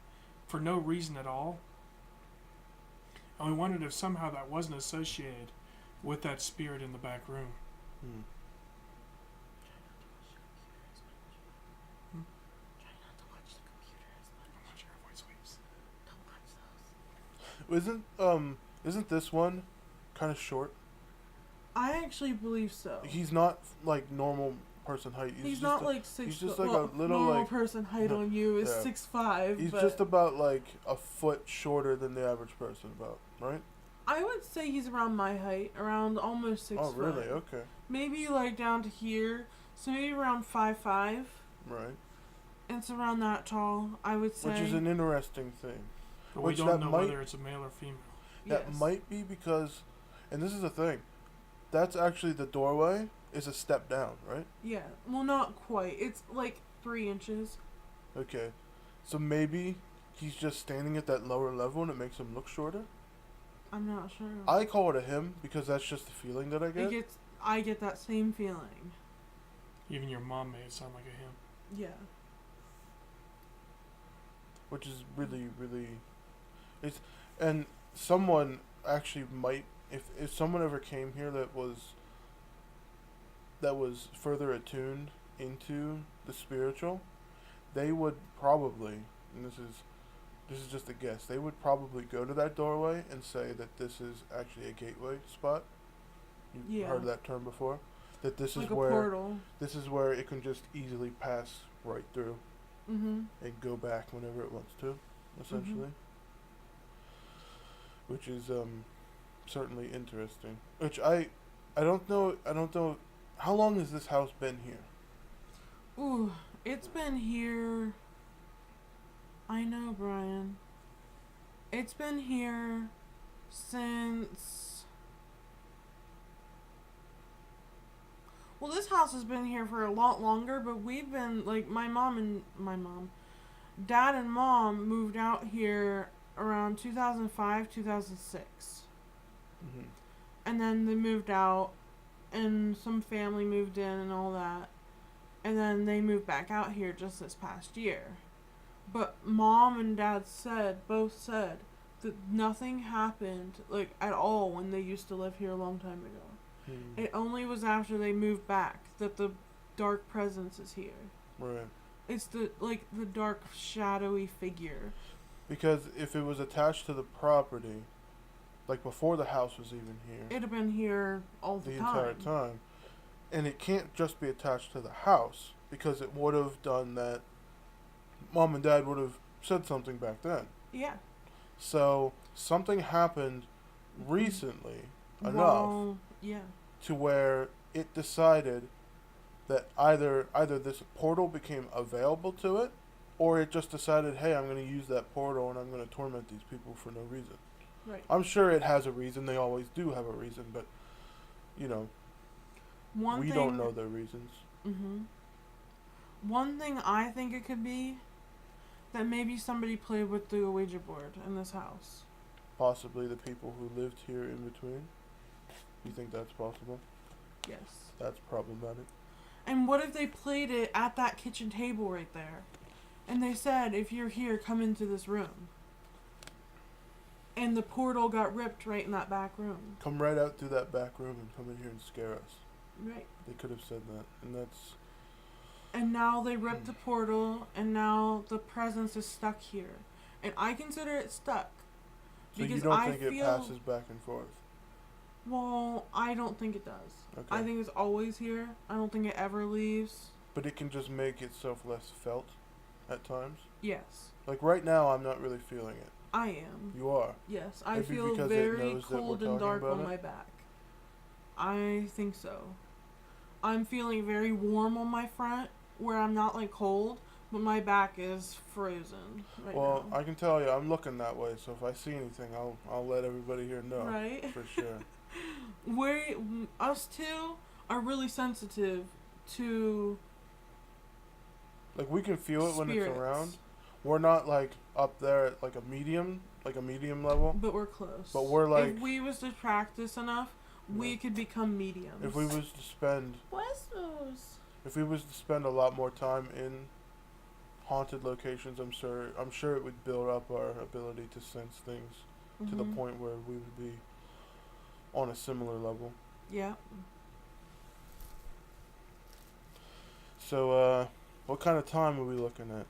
for no reason at all. And we wondered if somehow that wasn't associated with that spirit in the back room. Hmm. Try not to watch the computer as much. I'm not sure if White Sweeps. Don't watch those. Isn't this one kind of short? I actually believe so. He's not like normal person height. He's just not a- like 6 he's just foot. like a Well, little, normal like- person height no, on you is yeah. 6'5". He's but just about like a foot shorter than the average person, about, right? I would say he's around my height, around almost 6 Oh, foot. really? Okay. Maybe like down to here, so maybe around 5'5". Right. It's around that tall, I would say. Which is an interesting thing. But Which we that don't know might- whether it's a male or female. That Yes. might be because, and this is the thing, that's actually the doorway is a step down, right? Yeah. Well, not quite. It's like 3 inches. Okay. So maybe he's just standing at that lower level and it makes him look shorter? I'm not sure. I call it a him because that's just the feeling that I get. I get that same feeling. Even your mom made it sound like a him. Yeah. Which is really, really, and someone actually might, if someone ever came here that was further attuned into the spiritual, they would probably, and this is just a guess, they would probably go to that doorway and say that this is actually a gateway spot. You've Yeah. heard that term before? That this Like is a where portal. this is where it can just easily pass right through Mm-hmm. and go back whenever it wants to, essentially. Which is certainly interesting. Which I don't know how long has this house been here? Ooh, it's been here. I know, Brian. It's been here since. Well, this house has been here for a lot longer, but we've been, like, Dad and Mom moved out here around 2005, 2006. Mm-hmm. And then they moved out, and some family moved in and all that. And then they moved back out here just this past year. But Mom and Dad both said that nothing happened, like, at all when they used to live here a long time ago. It only was after they moved back that the dark presence is here. Right. It's the dark, shadowy figure. Because if it was attached to the property, like before the house was even here, It'd have been here all the time. entire time, and it can't just be attached to the house because it would have done that. Mom and Dad would have said something back then. Yeah. So something happened recently enough Well, yeah. to where it decided that either this portal became available to it, or it just decided, hey, I'm going to use that portal and I'm going to torment these people for no reason. Right. I'm sure it has a reason. They always do have a reason, but we don't know their reasons. Mhm. One thing I think it could be that maybe somebody played with the Ouija board in this house. Possibly the people who lived here in between. You think that's possible? Yes. That's problematic. And what if they played it at that kitchen table right there? And they said, if you're here, come into this room. And the portal got ripped right in that back room. Come right out through that back room and come in here and scare us. Right. They could have said that, and that's. And now they ripped the portal, and now the presence is stuck here. And I consider it stuck. So you because don't I think it feel- passes back and forth? Well, I don't think it does. Okay. I think it's always here. I don't think it ever leaves. But it can just make itself less felt at times. Yes. Like right now, I'm not really feeling it. I am. You are. Yes, I Maybe feel because it very knows that we're cold and talking dark about on it? my back. I think so. I'm feeling very warm on my front, where I'm not like cold, but my back is frozen right Well, now. I can tell you, I'm looking that way. So if I see anything, I'll let everybody here know. Right? For sure. Us two are really sensitive to Like we can feel it when it's spirits, around. We're not like up there at like a medium level. but we're close. But we're like- if we was to practice enough, we Yeah. could become mediums. If we was to spend a lot more time in haunted locations, I'm sure it would build up our ability to sense things to the Mhm. point where we would be on a similar level. Yeah. So, what kind of time are we looking at?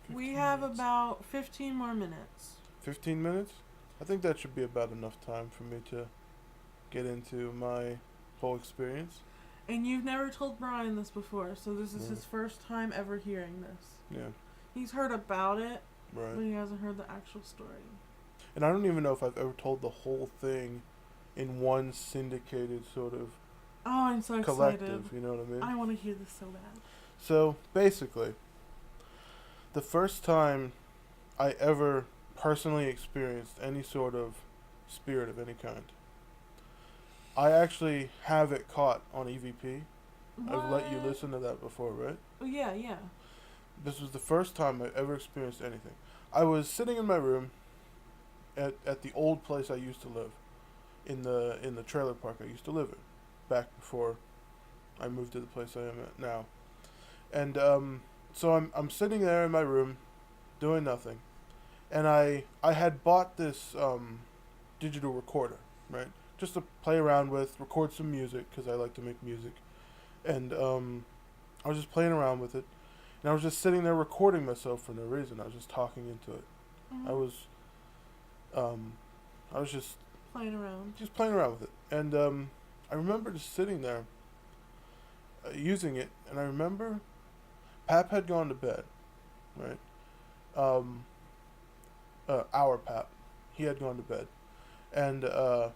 We 15 have minutes. about 15 more minutes. 15 minutes? I think that should be about enough time for me to get into my whole experience. And you've never told Brian this before, so this is No. his first time ever hearing this. Yeah, He's heard about it, but right. he hasn't heard the actual story. And I don't even know if I've ever told the whole thing in one syndicated sort of Oh, I'm so collective, excited. you know what I mean? I want to hear this so bad. So, basically, the first time I ever personally experienced any sort of spirit of any kind, I actually have it caught on EVP. I've let you What? listen to that before, right? Oh, yeah, yeah. This was the first time I ever experienced anything. I was sitting in my room at the old place I used to live. in the trailer park I used to live in, back before I moved to the place I am at now. And so I'm sitting there in my room, doing nothing, and I had bought this digital recorder, right, just to play around with, record some music because I like to make music, and I was just playing around with it, and I was just sitting there recording myself for no reason. I was just talking into it. Mhm. I was just Playing around. playing around with it, and I remember just sitting there using it, and I remember Pap had gone to bed, right? Our Pap, he had gone to bed, and I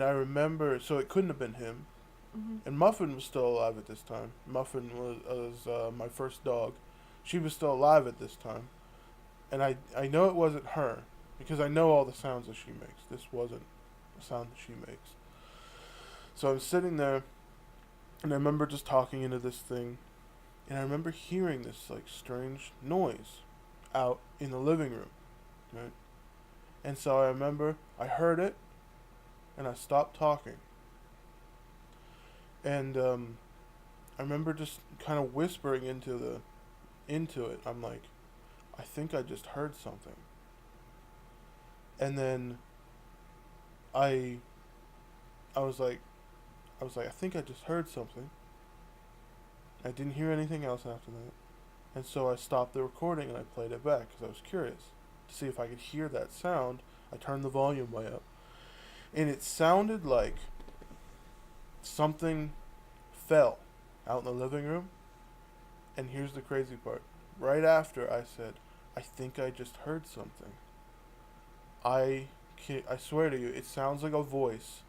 remember, so it couldn't have been him. Mm-hmm. And Muffin was still alive at this time. Muffin was my first dog. She was still alive at this time. And I know it wasn't her, because I know all the sounds that she makes. This wasn't the sound that she makes. So I'm sitting there, and I remember just talking into this thing, and I remember hearing this like strange noise out in the living room, right? And so I remember I heard it, and I stopped talking. And I remember just kind of whispering into it. I'm like, I think I just heard something. And then I was like, I think I just heard something. I didn't hear anything else after that. And so I stopped the recording and I played it back because I was curious to see if I could hear that sound. I turned the volume way up. And it sounded like something fell out in the living room. And here's the crazy part. Right after I said, I think I just heard something. I swear to you, it sounds like a voice.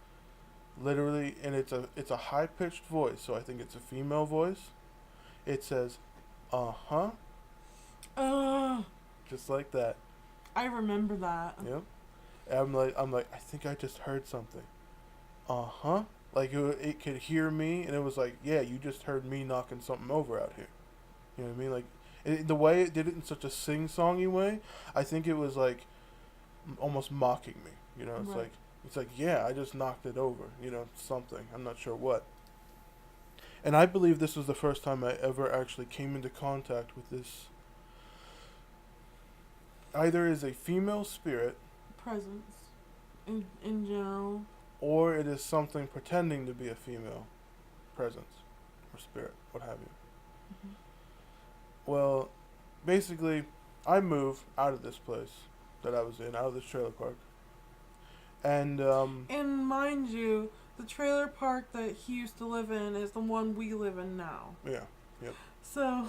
Literally, and it's a high-pitched voice, so I think it's a female voice. It says, uh-huh. Just like that. I remember that. Yep. And I'm like, I think I just heard something. Uh-huh. Like it could hear me, and it was like, yeah, you just heard me knocking something over out here. You know what I mean? Like, the way it did it in such a sing-songy way, I think it was like almost mocking me. You know, it's like, yeah, I just knocked it over. You know, something. I'm not sure what. And I believe this was the first time I ever actually came into contact with this. Either is a female spirit, Presence. In general. or it is something pretending to be a female presence or spirit, what have you. Mm-hmm. Well, basically, I moved out of this place that I was in, out of this trailer park. And And mind you, the trailer park that he used to live in is the one we live in now. yeah, yep. So,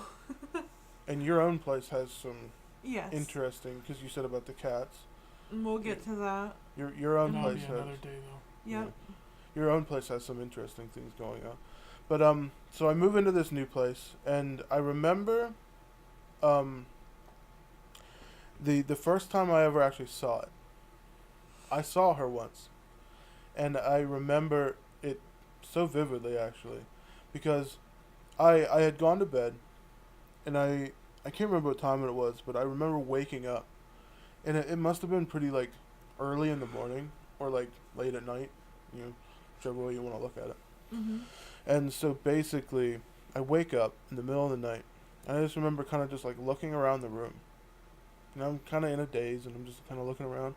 And your own place has some yes. interesting, because you said about the cats. And we'll get to that. Your own That'll place be has. another day though. Yep. Yeah. Your own place has some interesting things going on. But so I move into this new place, and I remember the first time I ever actually saw it. I saw her once, and I remember it so vividly actually, because I had gone to bed, and I can't remember what time it was, but I remember waking up, and it must have been pretty like early in the morning or like late at night, you know, whichever way you want to look at it. Mm-hmm. And so basically, I wake up in the middle of the night, and I just remember kind of just like looking around the room. And I'm kind of in a daze, and I'm just kind of looking around.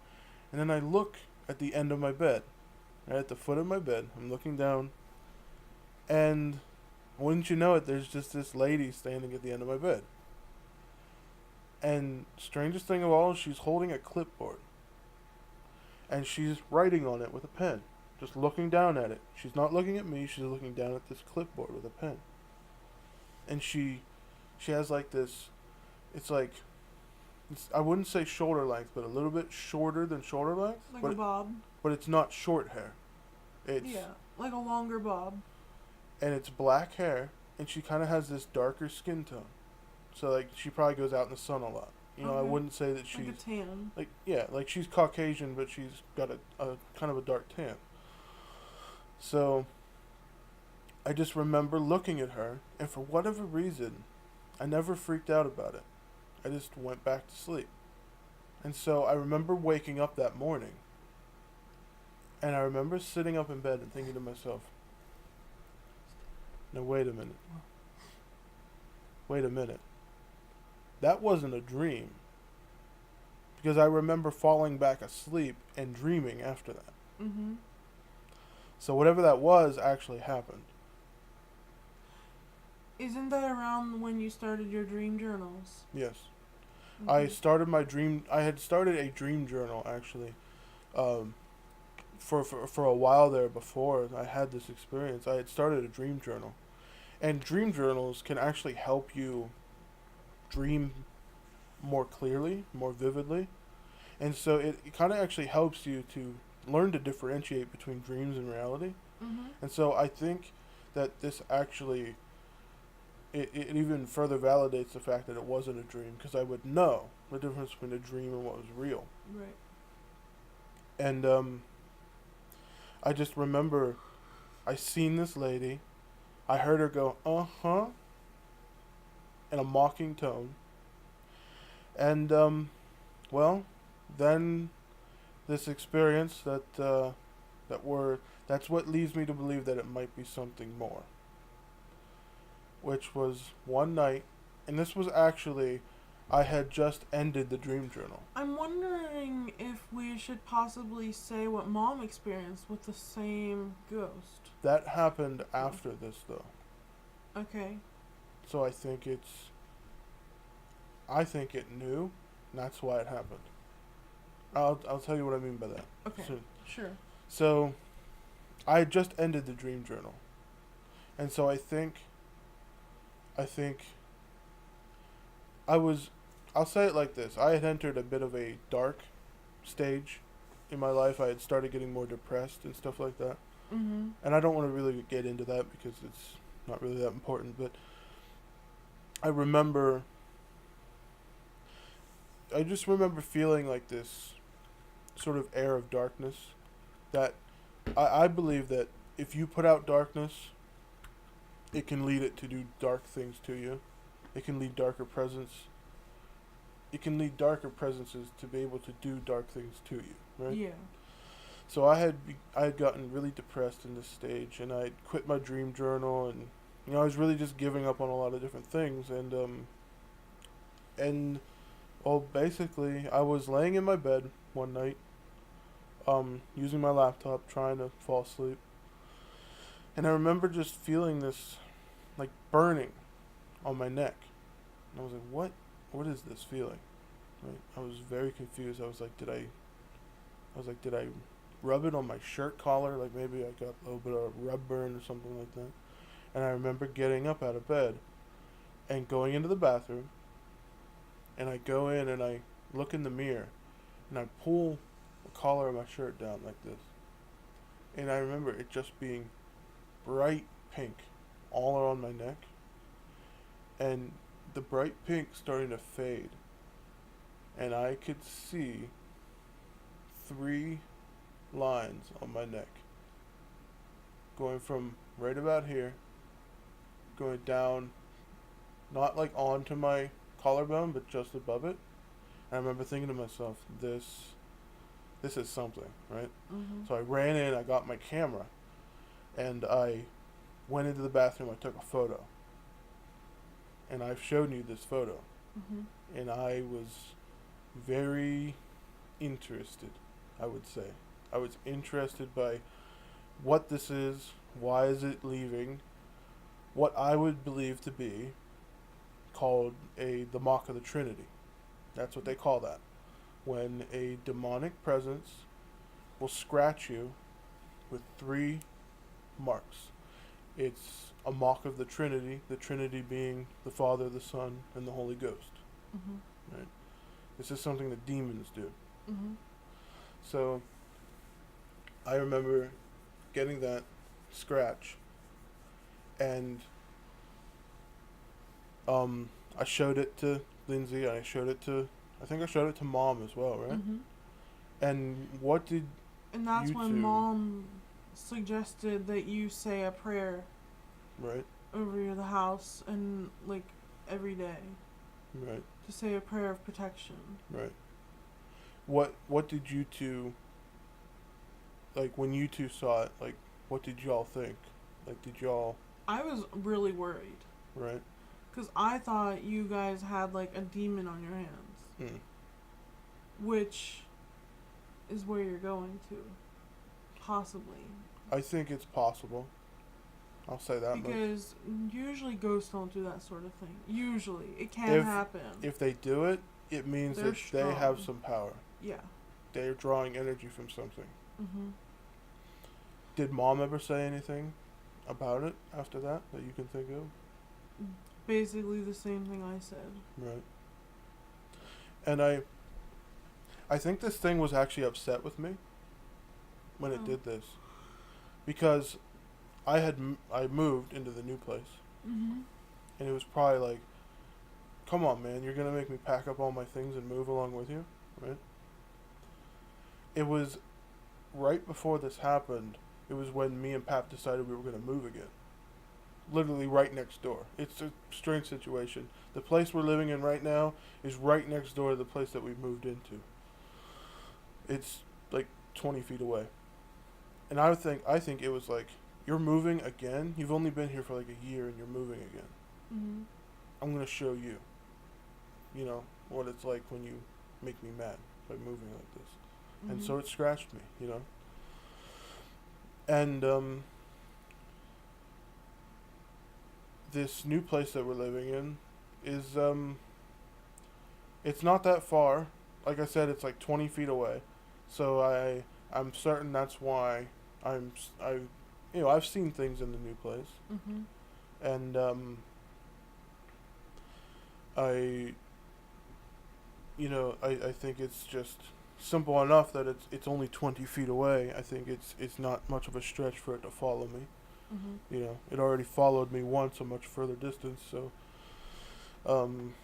And then I look at the end of my bed, right at the foot of my bed. I'm looking down, and wouldn't you know it, there's just this lady standing at the end of my bed. And strangest thing of all, she's holding a clipboard. And she's writing on it with a pen. Just looking down at it. She's not looking at me, she's looking down at this clipboard with a pen. And she has like this, I wouldn't say shoulder length, but a little bit shorter than shoulder length. Like a bob. But it's not short hair. It's like a longer bob. And it's black hair, and she kind of has this darker skin tone. So like she probably goes out in the sun a lot. You know, I Okay. wouldn't say that she's Like a tan. like she's Caucasian, but she's got a kind of a dark tan. So I just remember looking at her, and for whatever reason, I never freaked out about it. I just went back to sleep. And so I remember waking up that morning, and I remember sitting up in bed and thinking to myself, now wait a minute. Wait a minute. That wasn't a dream. Because I remember falling back asleep and dreaming after that. Mm-hmm. So whatever that was actually happened. Isn't that around when you started your dream journals? Yes. Mm-hmm. I had started a dream journal actually. For a while there before I had this experience. I had started a dream journal. And dream journals can actually help you dream more clearly, more vividly. And so it kind of actually helps you to learn to differentiate between dreams and reality. Mm-hmm. And so I think that this actually, it even further validates the fact that it wasn't a dream, because I would know the difference between a dream and what was real. Right. And I just remember I seen this lady. I heard her go, uh-huh, in a mocking tone. And, well, then this experience that's what leads me to believe that it might be something more. Which was one night, and this was actually, I had just ended the dream journal. I'm wondering if we should possibly say what Mom experienced with the same ghost. That happened after this, though. Okay. So I think it knew, and that's why it happened. I'll tell you what I mean by that. Okay. soon. Sure. So, I had just ended the dream journal, and so I think I'll say it like this: I had entered a bit of a dark stage in my life. I had started getting more depressed and stuff like that, Mm-hmm. and I don't want to really get into that because it's not really that important. But I just remember feeling like this sort of air of darkness that I believe that if you put out darkness, it can lead it to do dark things to you. It can lead darker presence. It can lead darker presences to be able to do dark things to you, right? Yeah. So I had gotten really depressed in this stage, and I had quit my dream journal, and I was really just giving up on a lot of different things, and well, basically, I was laying in my bed one night, using my laptop, trying to fall asleep. And I remember just feeling this, like, burning on my neck. And I was like, what is this feeling? Right? I was very confused. I was like, did I rub it on my shirt collar? Like, maybe I got a little bit of rub burn or something like that. And I remember getting up out of bed and going into the bathroom. And I go in and I look in the mirror and I pull the collar of my shirt down like this. And I remember it just being bright pink all around my neck. And the bright pink starting to fade. And I could see 3 lines on my neck. Going from right about here, going down, not like onto my collarbone, but just above it. And I remember thinking to myself, this is something, right? Mm-hmm. So I ran in, I got my camera, and I went into the bathroom, I took a photo. And I've shown you this photo. Mm-hmm. And I was very interested, I would say. I was interested by what this is, why is it leaving, what I would believe to be called the Mark of the Trinity. That's what they call that. When a demonic presence will scratch you with 3 marks. It's a mark of the Trinity being the Father, the Son, and the Holy Ghost. Mm-hmm. Right? This is something that demons do. Mm-hmm. So, I remember getting that scratch, and I showed it to Lindsay, and I think I showed it to Mom as well, right? Mm-hmm. And what did And that's you when two- Mom suggested that you say a prayer right, over the house and like every day right, to say a prayer of protection. right. what did you two, like, when you two saw it, like, what did y'all think? Like, did y'all, I was really worried. right? Because I thought you guys had, like, a demon on your hands. Hmm. Which is where you're going to. Possibly. I think it's possible. I'll say that much. Because usually ghosts don't do that sort of thing. Usually. It can If- happen. If they do it, it means They're that they have strong. some power. Yeah. They're drawing energy from something. Mm-hmm. Did Mom ever say anything about it after that you can think of? Basically the same thing I said. Right. And I think this thing was actually upset with me when it Oh. did this, because I moved into the new place, Mm-hmm. and it was probably like, come on, man, you're gonna make me pack up all my things and move along with you, right? It was right before this happened. It was when me and Pap decided we were gonna move again. Literally right next door. It's a strange situation. The place we're living in right now is right next door to the place that we moved into. It's like 20 feet away. And I think it was like, you're moving again? You've only been here for like a year and you're moving again. Mm-hmm. I'm going to show you, what it's like when you make me mad by moving like this. Mm-hmm. And so it scratched me, And this new place that we're living in is it's not that far. Like I said, it's like 20 feet away. So I'm certain that's why I've seen things in the new place. Mm-hmm. And I think it's just simple enough that it's only 20 feet away. I think it's not much of a stretch for it to follow me. Mm-hmm. It already followed me once a much further distance, so and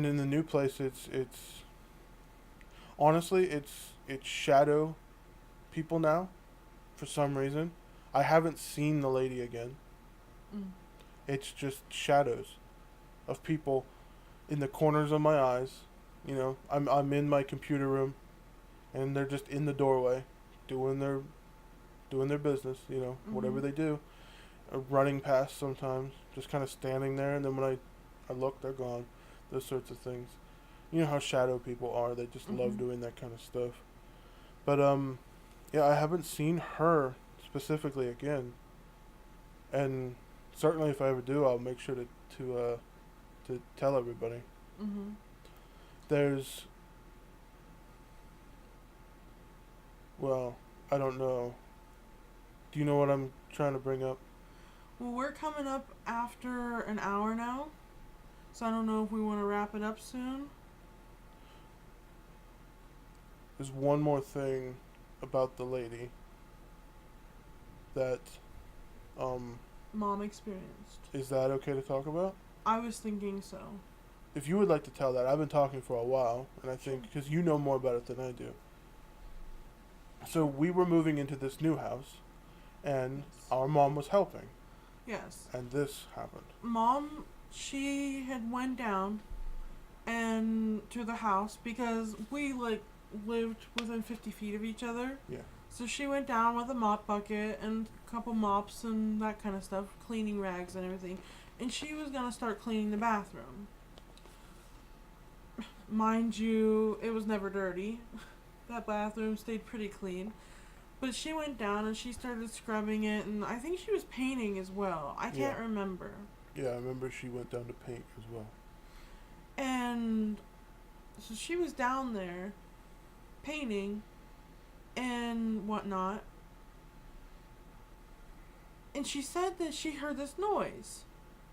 in the new place it's honestly it's shadow people now for some reason. I haven't seen the lady again. Mm. It's just shadows of people in the corners of my eyes. I'm in my computer room and they're just in the doorway doing their business, whatever Mhm. they do. Running past sometimes, just kind of standing there, and then when I look, they're gone. Those sorts of things. You know how shadow people are, they just love Mhm. doing that kind of stuff. But, yeah, I haven't seen her specifically again. And certainly if I ever do, I'll make sure to tell everybody. Mm-hmm. There's, well, I don't know. Do you know what I'm trying to bring up? Well, we're coming up after an hour now, so I don't know if we want to wrap it up soon. There's one more thing about the lady that, Mom experienced. is that okay to talk about? I was thinking so. If you would like to tell that, I've been talking for a while, and I think, because you know more about it than I do. So we were moving into this new house, and our mom was helping, Yes. and this happened. Mom, she had went down and to the house because we lived within 50 feet of each other. Yeah. So she went down with a mop bucket and a couple mops and that kind of stuff, cleaning rags and everything. And she was going to start cleaning the bathroom. Mind you, it was never dirty. That bathroom stayed pretty clean. But she went down and she started scrubbing it, and I think she was painting as well. I can't Yeah. remember. Yeah, I remember she went down to paint as well. And so she was down there painting and whatnot. And she said that she heard this noise.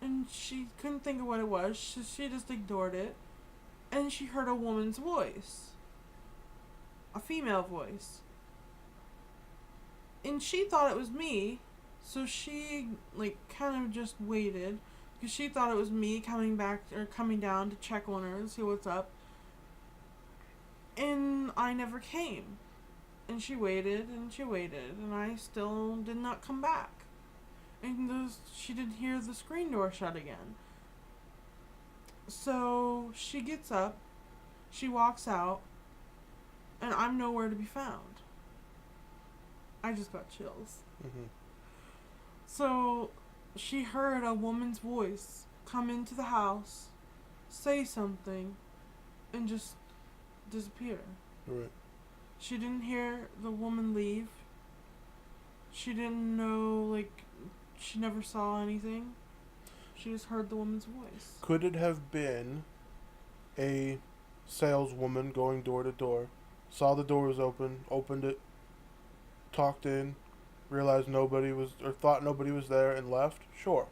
And she couldn't think of what it was, so she just ignored it. And she heard a woman's voice. A female voice. And she thought it was me, so she kind of just waited because she thought it was me coming back or coming down to check on her and see what's up. And I never came. And she waited and she waited, and I still did not come back. And she didn't hear the screen door shut again. So she gets up, she walks out, and I'm nowhere to be found. I just got chills. Mm-hmm. So she heard a woman's voice come into the house, say something, and just disappear. Right. She didn't hear the woman leave. She didn't know, like, she never saw anything. She just heard the woman's voice. Could it have been a saleswoman going door to door, saw the door was open, opened it, talked in, realized nobody was, or thought nobody was there, and left? Sure.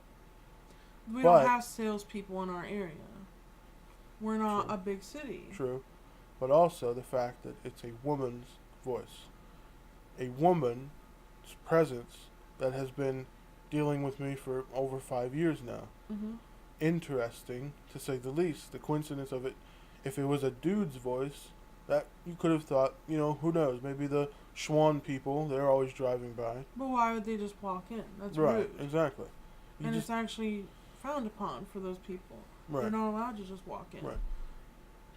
We But- don't have salespeople in our area. We're not True. a big city. True. But also the fact that it's a woman's voice. A woman's presence that has been dealing with me for over 5 years now. Mm-hmm. Interesting, to say the least. The coincidence of it, if it was a dude's voice, that you could have thought, who knows, maybe the Schwann people, they're always driving by. But why would they just walk in? That's Right, rude. exactly. You And just, it's actually frowned upon for those people. They're right. not allowed to just walk in. Right.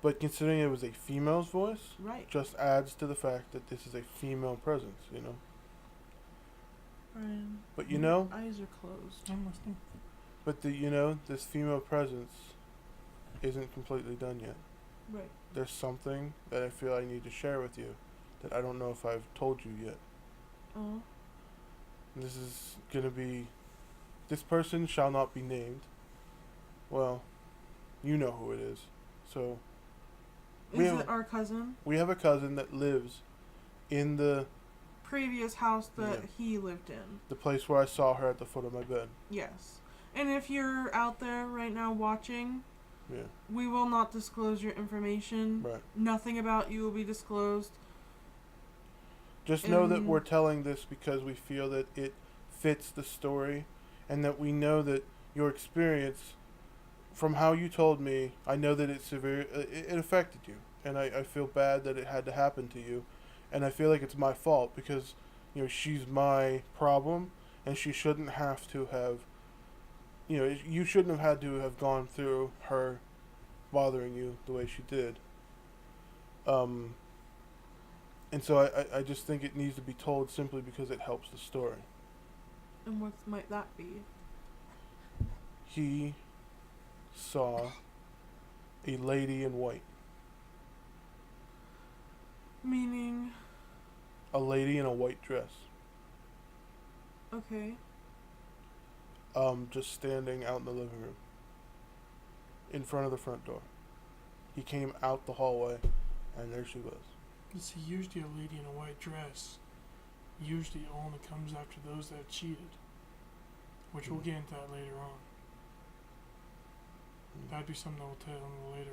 But considering it was a female's voice, Right. just adds to the fact that this is a female presence, Brian, But your eyes are closed. I'm listening. but this female presence isn't completely done yet. Right. There's something that I feel I need to share with you that I don't know if I've told you yet. Oh. And this is gonna be, this person shall not be named. Well, you know who it is. So We Is have- it our cousin? we have a cousin that lives in the Previous house that Yeah. he lived in. place where I saw her at the foot of my bed. Yes. And if you're out there right now watching, Yeah, we will not disclose your information. right. Nothing about you will be disclosed. Just know that And- we're telling this because we feel that it fits the story, and that we know that your experience, from how you told me, I know that it affected you, and I feel bad that it had to happen to you, and I feel like it's my fault because she's my problem, and she shouldn't have to have. You shouldn't have had to have gone through her bothering you the way she did. And so I just think it needs to be told simply because it helps the story. And what might that be? He saw a lady in white. Meaning, A lady in a white dress. okay. Just standing out in the living room. In front of the front door. He came out the hallway, and there she was. It's usually a lady in a white dress. Usually only comes after those that have cheated. Which we'll get into that later on. That'd be something we'll tell in a later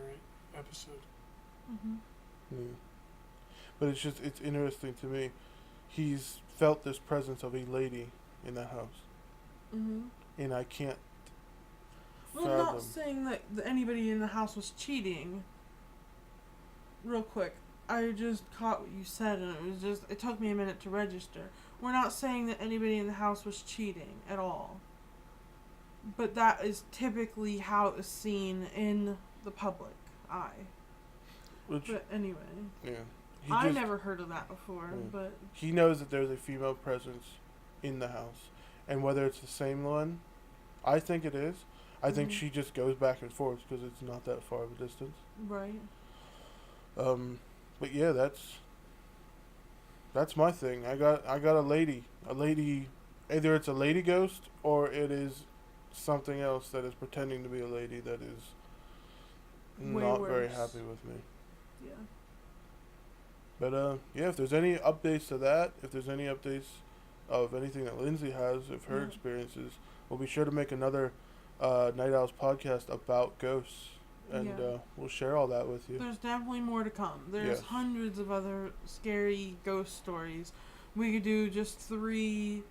episode. Mm-hmm. Yeah. But it's interesting to me. He's felt this presence of a lady in that house. Mm-hmm. And I can't Well, I'm not fathom. saying that anybody in the house was cheating. Real quick, I just caught what you said, and it took me a minute to register. We're not saying that anybody in the house was cheating at all. But that is typically how it is seen in the public eye. Which, But anyway, yeah. I never heard of that before, Yeah. but He knows that there's a female presence in the house. And whether it's the same one, I think it is. I think Mhm. she just goes back and forth because it's not that far of a distance. right. But yeah, that's my thing. I got a lady, either it's a lady ghost or it is something else that is pretending to be a lady that is Way not very worse. happy with me. Yeah. But yeah, if there's any updates to that, if there's any updates of anything that Lindsay has of her Yeah. experiences, we'll be sure to make another Night Owls podcast about ghosts, and Yeah. we'll share all that with you. There's definitely more to come. There's Yes. hundreds of other scary ghost stories. We could do just 3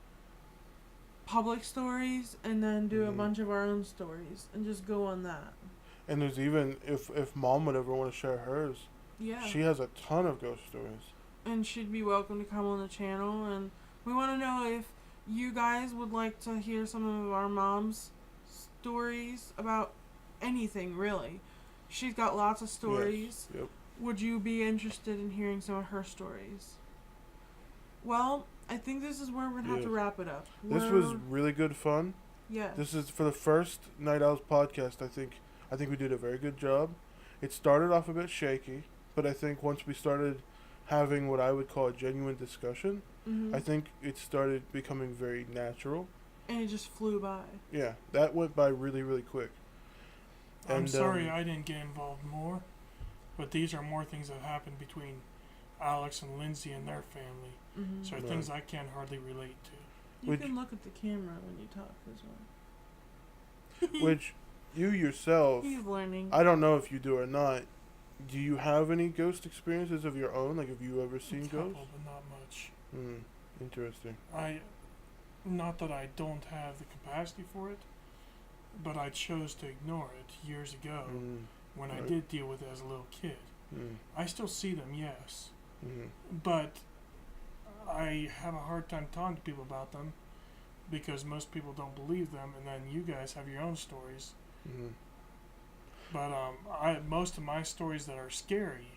public stories and then do a Mhm. bunch of our own stories and just go on that. And there's even if Mom would ever want to share hers, Yeah. she has a ton of ghost stories. And she'd be welcome to come on the channel, and we want to know if you guys would like to hear some of our mom's stories about anything, really. She's got lots of stories. Yep. would you be interested in hearing some of her stories? Well, I think this is where we're gonna have to Yes. wrap it up. This was really good fun. yes. This is for the first Night Owls podcast. I think we did a very good job. It started off a bit shaky, but I think once we started having what I would call a genuine discussion, Mhm. I think it started becoming very natural. and it just flew by. Yeah, that went by really, really quick. I'm And, sorry I didn't get involved more, but these are more things that happened between Alex and Lindsay and their family. Mm-hmm. So Right. things I can't hardly relate to. You Would can look at the camera when you talk as well. Which you yourself, He's learning. I don't know if you do or not. Do you have any ghost experiences of your own? Like, have you ever A seen couple, ghosts? but not much. Interesting. Not that I don't have the capacity for it, but I chose to ignore it years ago when I Right. did deal with it as a little kid. I still see them, yes, but I have a hard time talking to people about them because most people don't believe them, and then you guys have your own stories. But most of my stories that are scary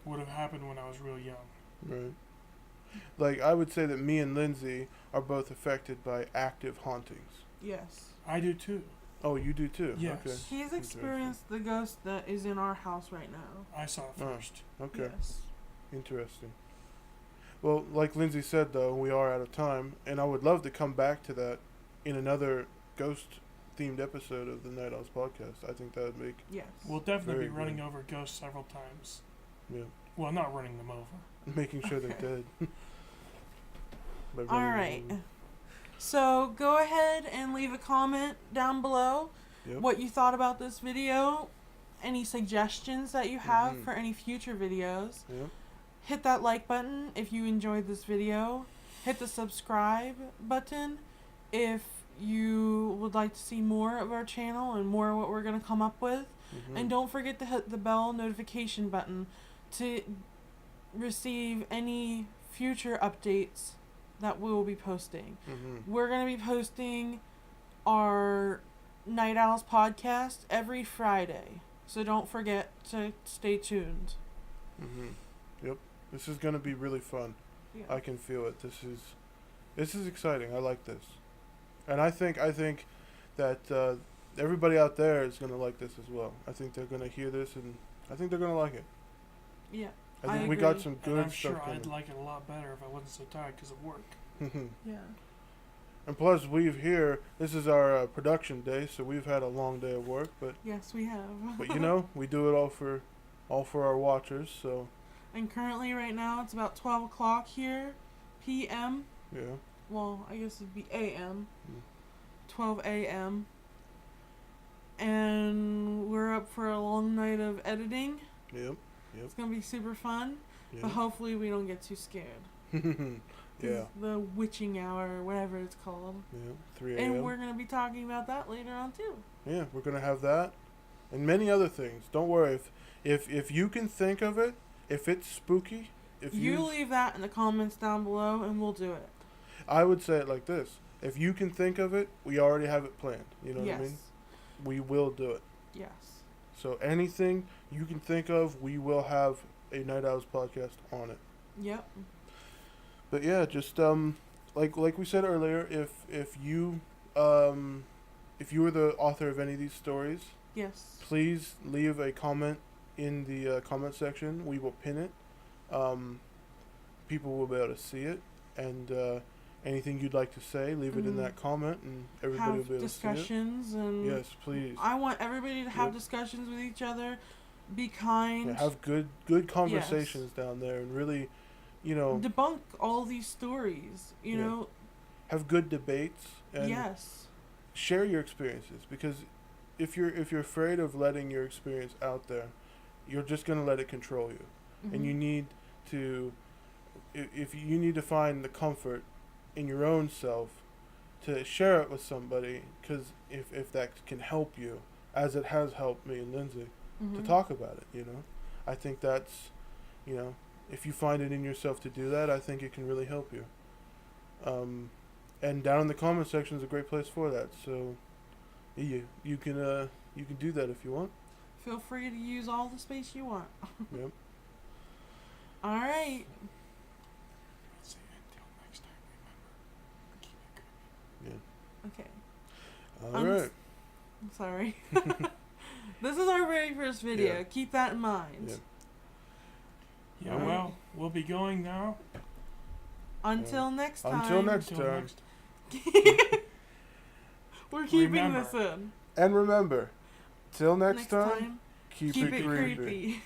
would have happened when I was real young. Right. Like, I would say that me and Lindsay are both affected by active hauntings. Yes. I do too. Oh, you do too? Yes. Okay. He's experienced the ghost that is in our house right now. I saw it Oh. first. Okay. Yes. Interesting. Well, like Lindsay said, though, we are out of time, and I would love to come back to that in another ghost-themed episode of the Night Owls podcast. I think that would make Yes. We'll definitely Very be running good. over ghosts several times. yeah, Well, not running them over. making sure they're Okay. dead. By All running right. them So go ahead and leave a comment down below Yep. what you thought about this video, any suggestions that you have Mhm. for any future videos. over. Yep. Hit that like button if you enjoyed this video. Hit the subscribe button if you would like to see more of our channel and more of what we're going to come up with. Mhm. And don't forget to hit the bell notification button to receive any future updates that we will be posting. Mhm. We're going to be posting our Night Owls podcast every Friday. So don't forget to stay tuned. Mhm. Yep. This is gonna be really fun. Yeah. I can feel it. This is exciting. I like this, and I think that everybody out there is gonna like this as well. I think they're gonna hear this, and I think they're gonna like it. Yeah. I think I we got agree. some And good I'm sure stuff I'd coming. like it a lot better if I wasn't so tired because of work. Yeah. And plus, this is our production day, so we've had a long day of work. But Yes, we have. you know, we do it all for our watchers. So And currently, right now, it's about 12 o'clock here, p.m. yeah. Well, I guess it'd be a.m. Mm. 12 a.m. And we're up for a long night of editing. Yep. It's going to be super fun. But Yep. hopefully we don't get too scared. 'Cause yeah. The witching hour, or whatever it's called. Yeah. 3 And a.m. we're going to be talking about that later on, too. Yeah, we're gonna have that, and many other things. Don't worry. If you can think of it, if it's spooky, if You leave that in the comments down below, and we'll do it. I would say it like this: if you can think of it, we already have it planned. You know yes. what I mean? We will do it. Yes. So anything you can think of, we will have a Night Owls podcast on it. Yep. But yeah, just like we said earlier, if you were the author of any of these stories, Yes. please leave a comment in the comment section. We will pin it. People will be able to see it, and anything you'd like to say, leave it in Mhm. that comment, and everybody will Have be able to see it. discussions and Yes, please. I want everybody to have Yep. discussions with each other. Be kind. Yeah, have good conversations down there, and really, Debunk all these stories. You Yeah. know. have good debates and Yes. share your experiences. Because if you're afraid of letting your experience out there, you're just gonna let it control you. And you Mhm. need to, if you need to find the comfort in your own self to share it with somebody, because if that can help you, as it has helped me and Lindsay, to Mhm. talk about it, I think that's, if you find it in yourself to do that, I think it can really help you. And down in the comment section is a great place for that. So, you can do that if you want. Feel free to use all the space you want. Yep. All right. Let's say until next time, remember, keep it Okay. creepy. All right. I'm sorry. This is our very first video. Yeah. Keep that in mind. Yeah. Yeah, Alright. well, we'll be going now. Until next time. Until next Until time. next We're keeping Remember. this in. And remember, till next time, keep, keep it it creepy. creepy.